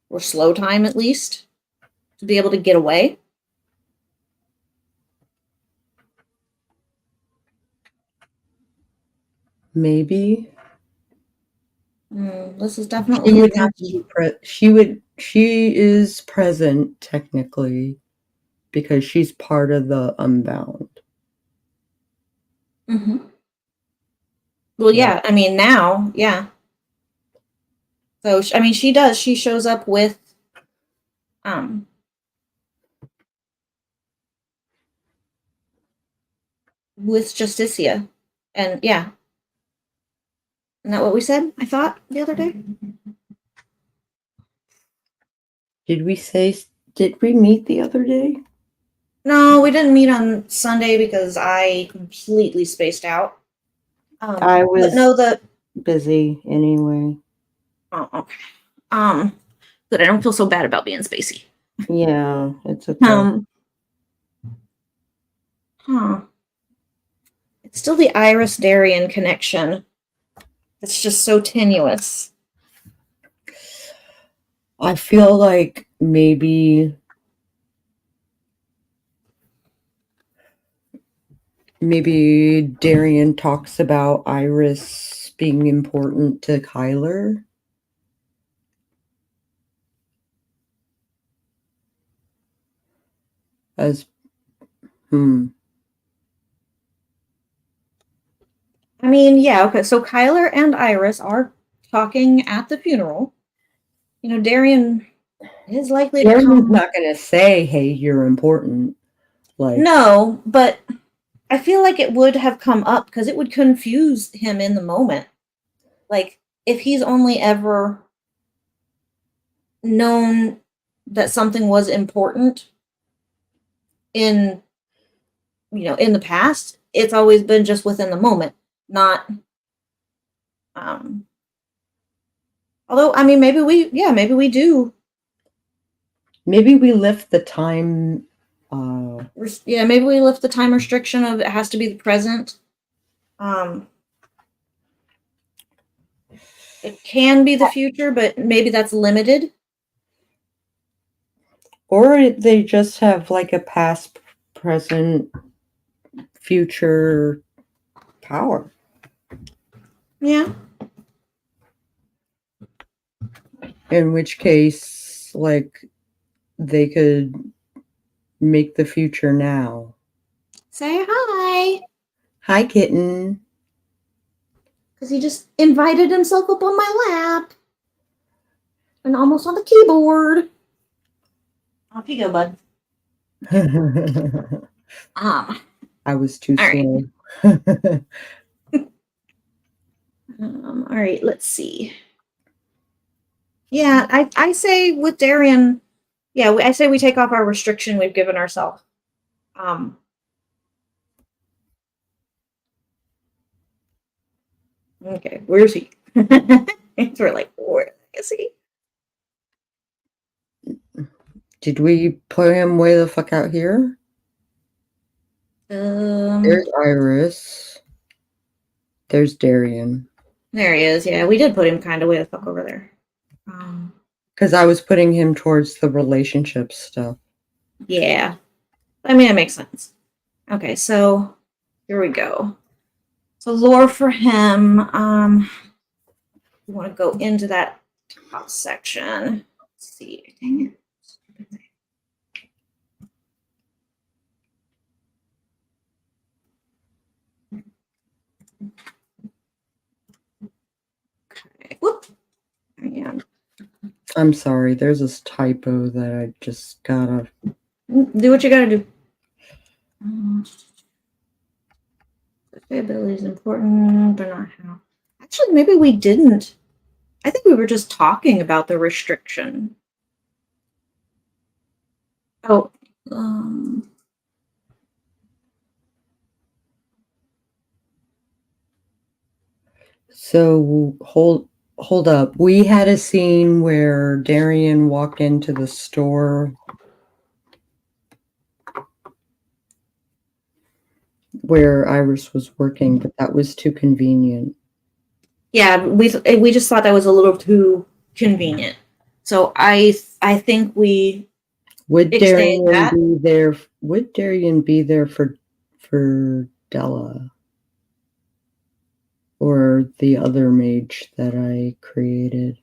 or slow time at least, to be able to get away. Maybe. This is definitely she is present technically because she's part of the Unbound. Well, yeah, I mean, now, yeah. So, I mean, she does. She shows up with, Justicia. And, yeah. Isn't that what we said, I thought, the other day? Did we meet the other day? No, we didn't meet on Sunday because I completely spaced out. I was busy anyway. Oh, okay. Good. I don't feel so bad about being spacey. Yeah, it's okay. It's still the Iris Darian connection. It's just so tenuous. I feel like maybe Darian talks about Iris being important to Kyler. I mean, yeah, okay. So Kyler and Iris are talking at the funeral. You know, Darian is likely to come. Darian's not going to say, "Hey, you're important." Like, no, but I feel like it would have come up because it would confuse him in the moment. Like, if he's only ever known that something was important in the past, it's always been just within the moment, not although, I mean, maybe we do. Maybe we lift the time. Maybe we lift the time restriction of it has to be the present. It can be the future, but maybe that's limited. Or they just have like a past, present, future power. Yeah. In which case, like, they could make the future now. Say hi. Hi, kitten. Because he just invited himself up on my lap. And almost on the keyboard. Off you go, bud. I was too slow. Right. All right, let's see. Yeah, I say with Darian, I say we take off our restriction we've given ourselves. Okay, where is he? We're like, where is he? Did we put him way the fuck out here? There's Iris. There's Darian. There he is. Yeah, we did put him kind of way the fuck over there. Because I was putting him towards the relationship stuff. Yeah. I mean, it makes sense. Okay, so here we go. So lore for him. We want to go into that top section. Let's see. Dang it. Okay. Whoop. Yeah. I'm sorry. There's this typo that I just gotta do what you gotta do. Ability is important, but not how. Actually, maybe we didn't. I think we were just talking about the restriction. Oh, So hold up. We had a scene where Darian walked into the store where Iris was working, but that was too convenient. Yeah, we just thought that was a little too convenient. So I think we would Darian be there? Would Darian be there for Della or the other mage that I created?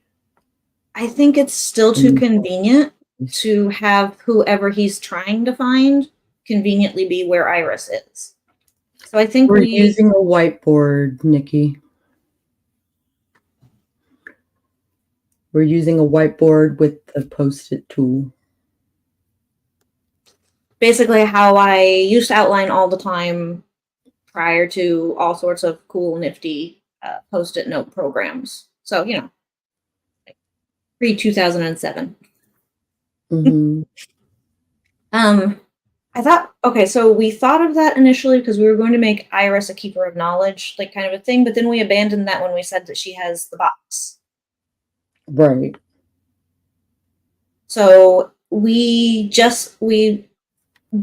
I think it's still too convenient to have whoever he's trying to find conveniently be where Iris is. So I think we're using a whiteboard, Nikki. We're using a whiteboard with the Post-it tool. Basically how I used to outline all the time prior to all sorts of cool, nifty Post-it note programs. So, you know, like pre-2007. Mm-hmm. I thought, okay, so we thought of that initially because we were going to make Iris a keeper of knowledge, like kind of a thing, but then we abandoned that when we said that she has the box. Right. So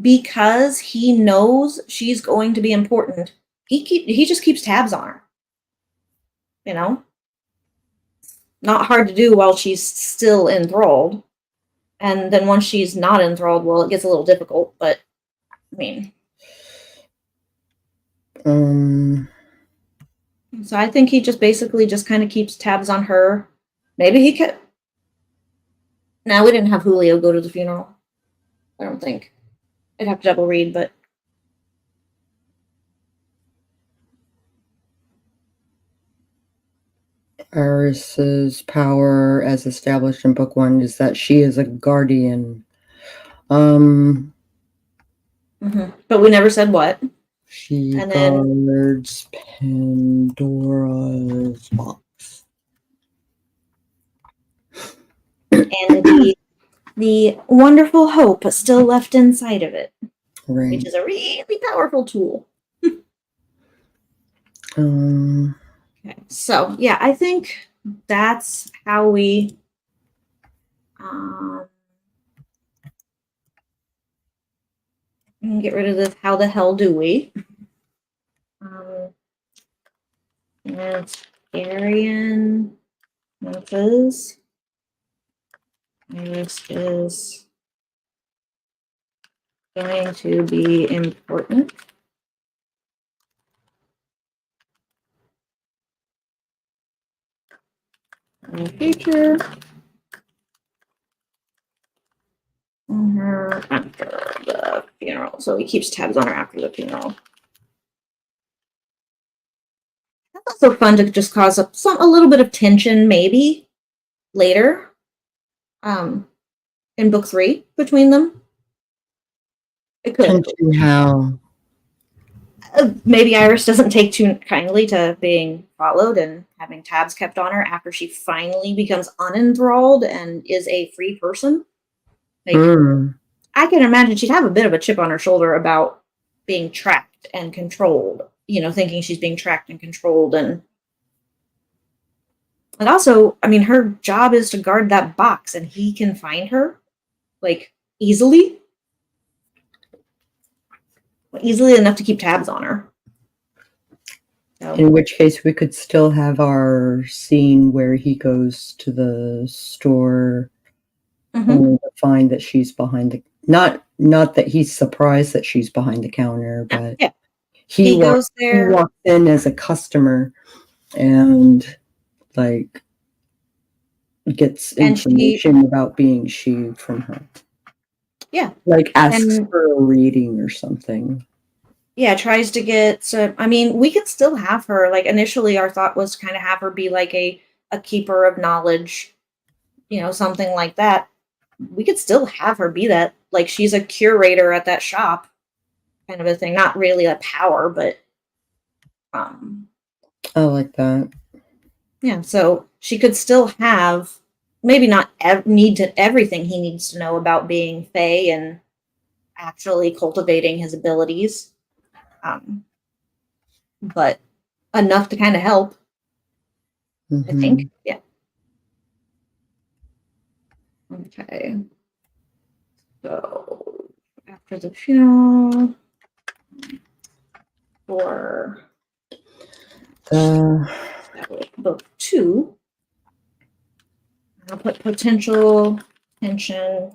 because he knows she's going to be important, he just keeps tabs on her. You know? Not hard to do while she's still enthralled. And then once she's not enthralled, well, it gets a little difficult, but I mean. So I think he just basically just kind of keeps tabs on her. Maybe he could. No, we didn't have Julio go to the funeral. I don't think. I'd have to double read, but. Iris's power, as established in book 1, is that she is a guardian. But we never said what. She guards Pandora's box. And the wonderful hope still left inside of it. Right. Which is a really powerful tool. Okay, so yeah, I think that's how we get rid of this. How the hell do we? And Arian notices Iris is going to be important. In the future, her after the funeral. So he keeps tabs on her after the funeral. That's also fun to just cause a little bit of tension, maybe later, in book 3 between them. It could. Tension how? Maybe Iris doesn't take too kindly to being followed and having tabs kept on her after she finally becomes unenthralled and is a free person. Like, I can imagine she'd have a bit of a chip on her shoulder about being tracked and controlled, you know, thinking she's being tracked and controlled. And also, I mean, her job is to guard that box and he can find her, like, easily enough to keep tabs on her. So. In which case, we could still have our scene where he goes to the store only to find that she's behind the not that he's surprised that she's behind the counter, but yeah. he goes there. He walks in as a customer and like gets information about being she from her. Yeah. Like asks for a reading or something. Yeah, tries to get, so, I mean, we could still have her, like, initially our thought was to kind of have her be like a keeper of knowledge, you know, something like that. We could still have her be that, like, she's a curator at that shop, kind of a thing. Not really a power, but, I like that. Yeah, so she could still have, maybe not need to everything he needs to know about being Fae and actually cultivating his abilities, but enough to kind of help. I think, yeah. Okay. So after the funeral, for book 2, I'll put potential tension.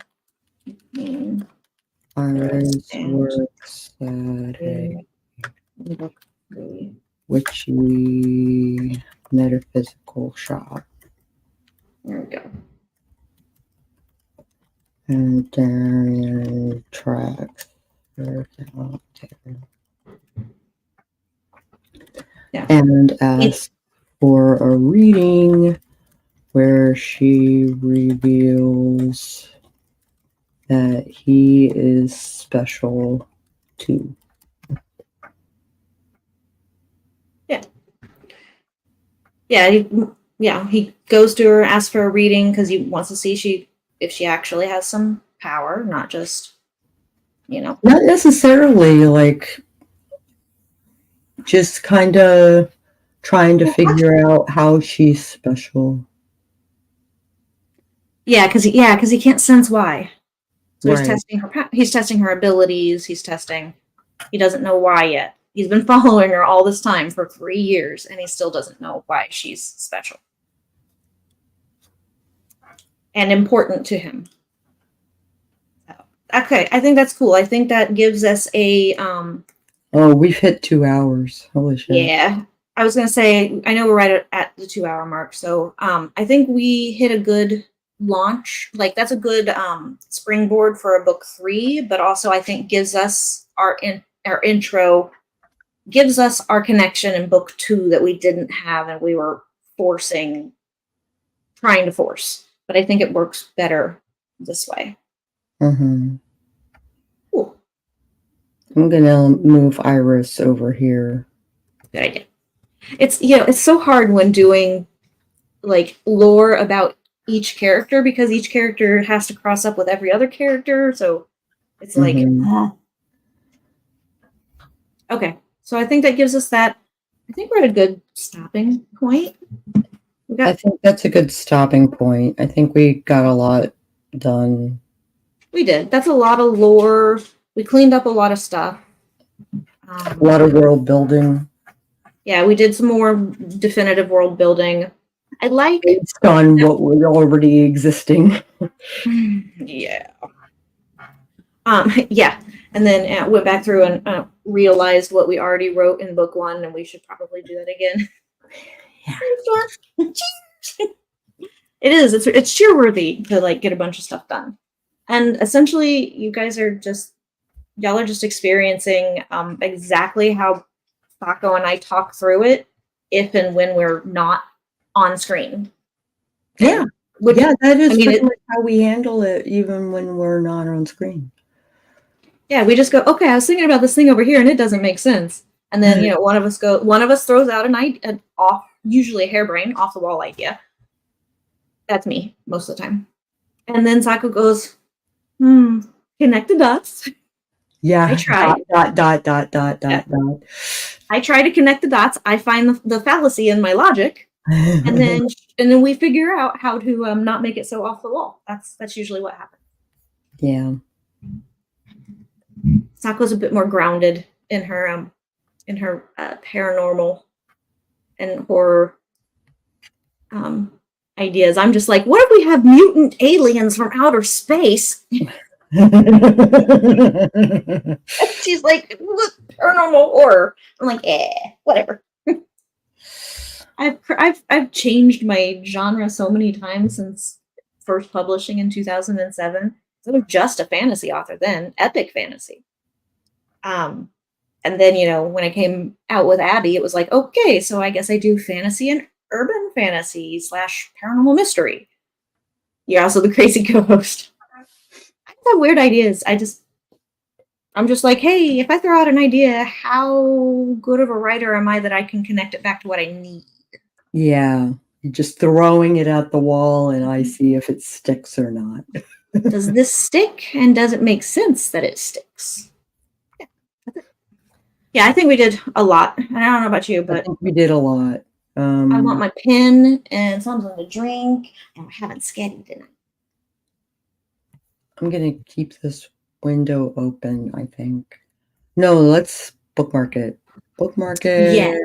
Iris works at a witchy metaphysical shop. There we go. And then tracks. Yeah. And asks for a reading where she reveals that he is special too. Yeah. He goes to her, asks for a reading because he wants to see if she actually has some power, not just, Not necessarily, like, just kind of trying to figure out how she's special. Yeah, because he can't sense why. So Right. he's testing her abilities. He doesn't know why yet. He's been following her all this time for 3 years, and he still doesn't know why she's special and important to him. Okay, I think that's cool. I think that gives us a Oh, we've hit 2 hours. Holy shit. Yeah, I was gonna say, I know we're right at the 2-hour mark, so I think we hit a good launch. Like, that's a good springboard for a book 3, but also I think gives us our intro, gives us our connection in book 2 that we didn't have and we were trying to force. But I think it works better this way. Cool. I'm gonna move Iris over here. Good idea. It's so hard when doing like lore about each character because each character has to cross up with every other character, so it's like okay. So I think that gives us that. I think we're at a good stopping point. I think that's a good stopping point. I think we got a lot done. We did. That's a lot of lore. We cleaned up a lot of stuff. A lot of world building. Yeah, we did some more definitive world building. I like based on what was already existing. Yeah. Yeah. And then went back through and realized what we already wrote in book 1, and we should probably do that again. Yeah. It is. It's cheer-worthy to like get a bunch of stuff done. And essentially, y'all are just experiencing exactly how Sako and I talk through it if and when we're not on screen. Yeah. That is pretty much how we handle it even when we're not on screen. Yeah, we just go, okay, I was thinking about this thing over here and it doesn't make sense. And then, one of us throws out an usually a harebrained, off the wall idea. That's me most of the time. And then Sako goes, connect the dots. Yeah. I try. Dot. I try to connect the dots. I find the fallacy in my logic. And then we figure out how to not make it so off the wall. That's usually what happens. Yeah. Sako's a bit more grounded in her paranormal and horror ideas. I'm just like, what if we have mutant aliens from outer space? She's like, paranormal horror. I'm like, whatever. I've changed my genre so many times since first publishing in 2007. I was just a fantasy author then, epic fantasy. And then, when I came out with Abby, it was like, okay, so I guess I do fantasy and urban fantasy / paranormal mystery. You're also the crazy co-host. I have weird ideas. I'm just like, hey, if I throw out an idea, how good of a writer am I that I can connect it back to what I need? Yeah. You're just throwing it at the wall and I see if it sticks or not. Does this stick, and does it make sense that it sticks? Yeah, that's it. Yeah, I think we did a lot. I don't know about you, I but think we did a lot. I want my pen and something to drink, and we're having sketty tonight. I'm gonna keep this window open, I think. No, let's bookmark it. Bookmark it. Yes.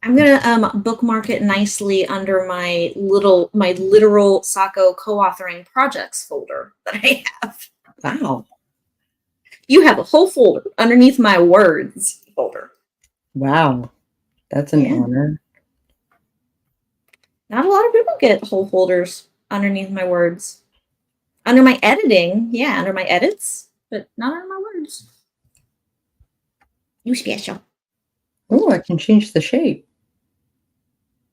I'm gonna bookmark it nicely under my literal Sako co-authoring projects folder that I have. Wow. You have a whole folder underneath my words folder. Wow. That's an honor. Not a lot of people get whole folders underneath my words. Under my editing, yeah, under my edits, but not under my words. You special. Oh, I can change the shape.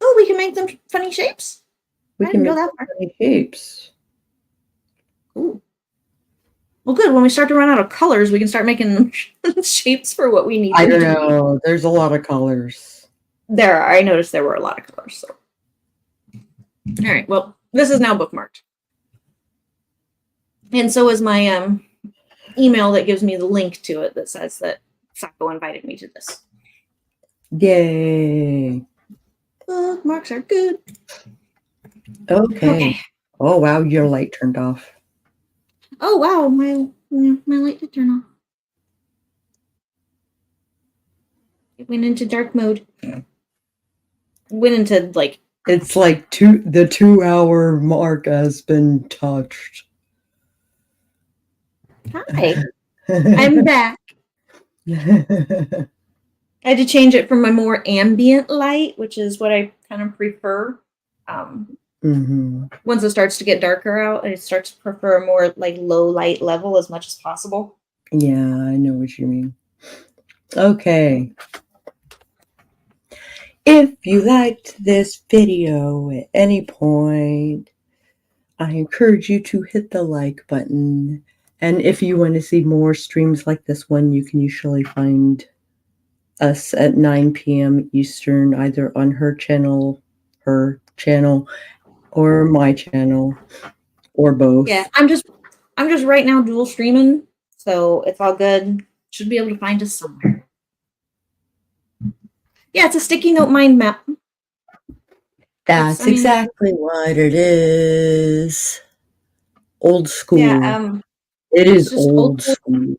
Oh, we can make them funny shapes? We can make funny shapes. Ooh. Well, good. When we start to run out of colors, we can start making shapes for what we need I to don't do. know. There's a lot of colors. There are. I noticed there were a lot of colors. So. All right. Well, this is now bookmarked. And so is my email that gives me the link to it that says that Sako invited me to this. Yay. Bookmarks are good. Okay. Oh, wow. Your light turned off. Oh, wow. My light did turn off. It went into dark mode. Went into, like... It's like the 2-hour mark has been touched. Hi. I'm back. I had to change it from my more ambient light, which is what I kind of prefer. Once it starts to get darker out, I start to prefer a more like low light level as much as possible. Yeah, I know what you mean. Okay. If you liked this video at any point, I encourage you to hit the like button. And if you want to see more streams like this one, you can usually find us at 9 p.m. Eastern, either on her channel, or my channel, or both. Yeah, I'm just right now dual streaming, so it's all good. Should be able to find us somewhere. Yeah, it's a sticky note mind map. That's exactly what it is. Old school. Yeah, it is old school.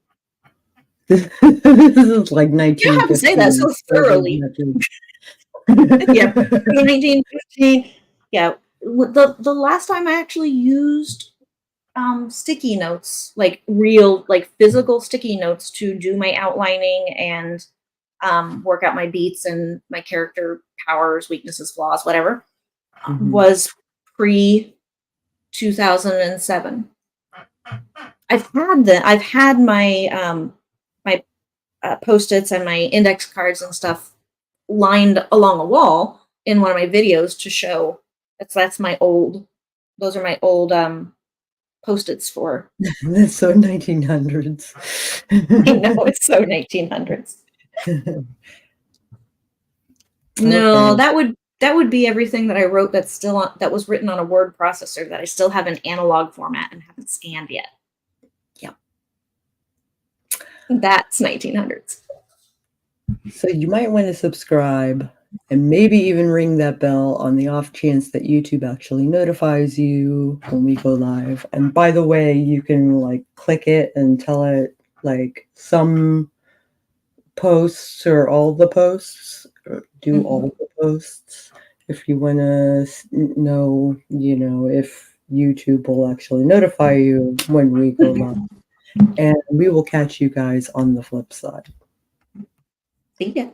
This is like 1950. You have to say that so thoroughly. Yeah, 1915. Yeah, the last time I actually used sticky notes, like real, like physical sticky notes to do my outlining and work out my beats and my character powers, weaknesses, flaws, whatever, was pre 2007. I've had my my Post-its and my index cards and stuff lined along a wall in one of my videos to show that's my old, those are my old Post-its for. That's so 1900s. I know, it's so 1900s. No, Okay. that would be everything that I wrote that's still on, that was written on a word processor that I still have in analog format and haven't scanned yet. Yeah. That's 1900s. So you might want to subscribe and maybe even ring that bell on the off chance that YouTube actually notifies you when we go live. And by the way, you can like click it and tell it like some posts or all the posts, or do all the posts if you want to know, if YouTube will actually notify you when we go live. And we will catch you guys on the flip side. See ya.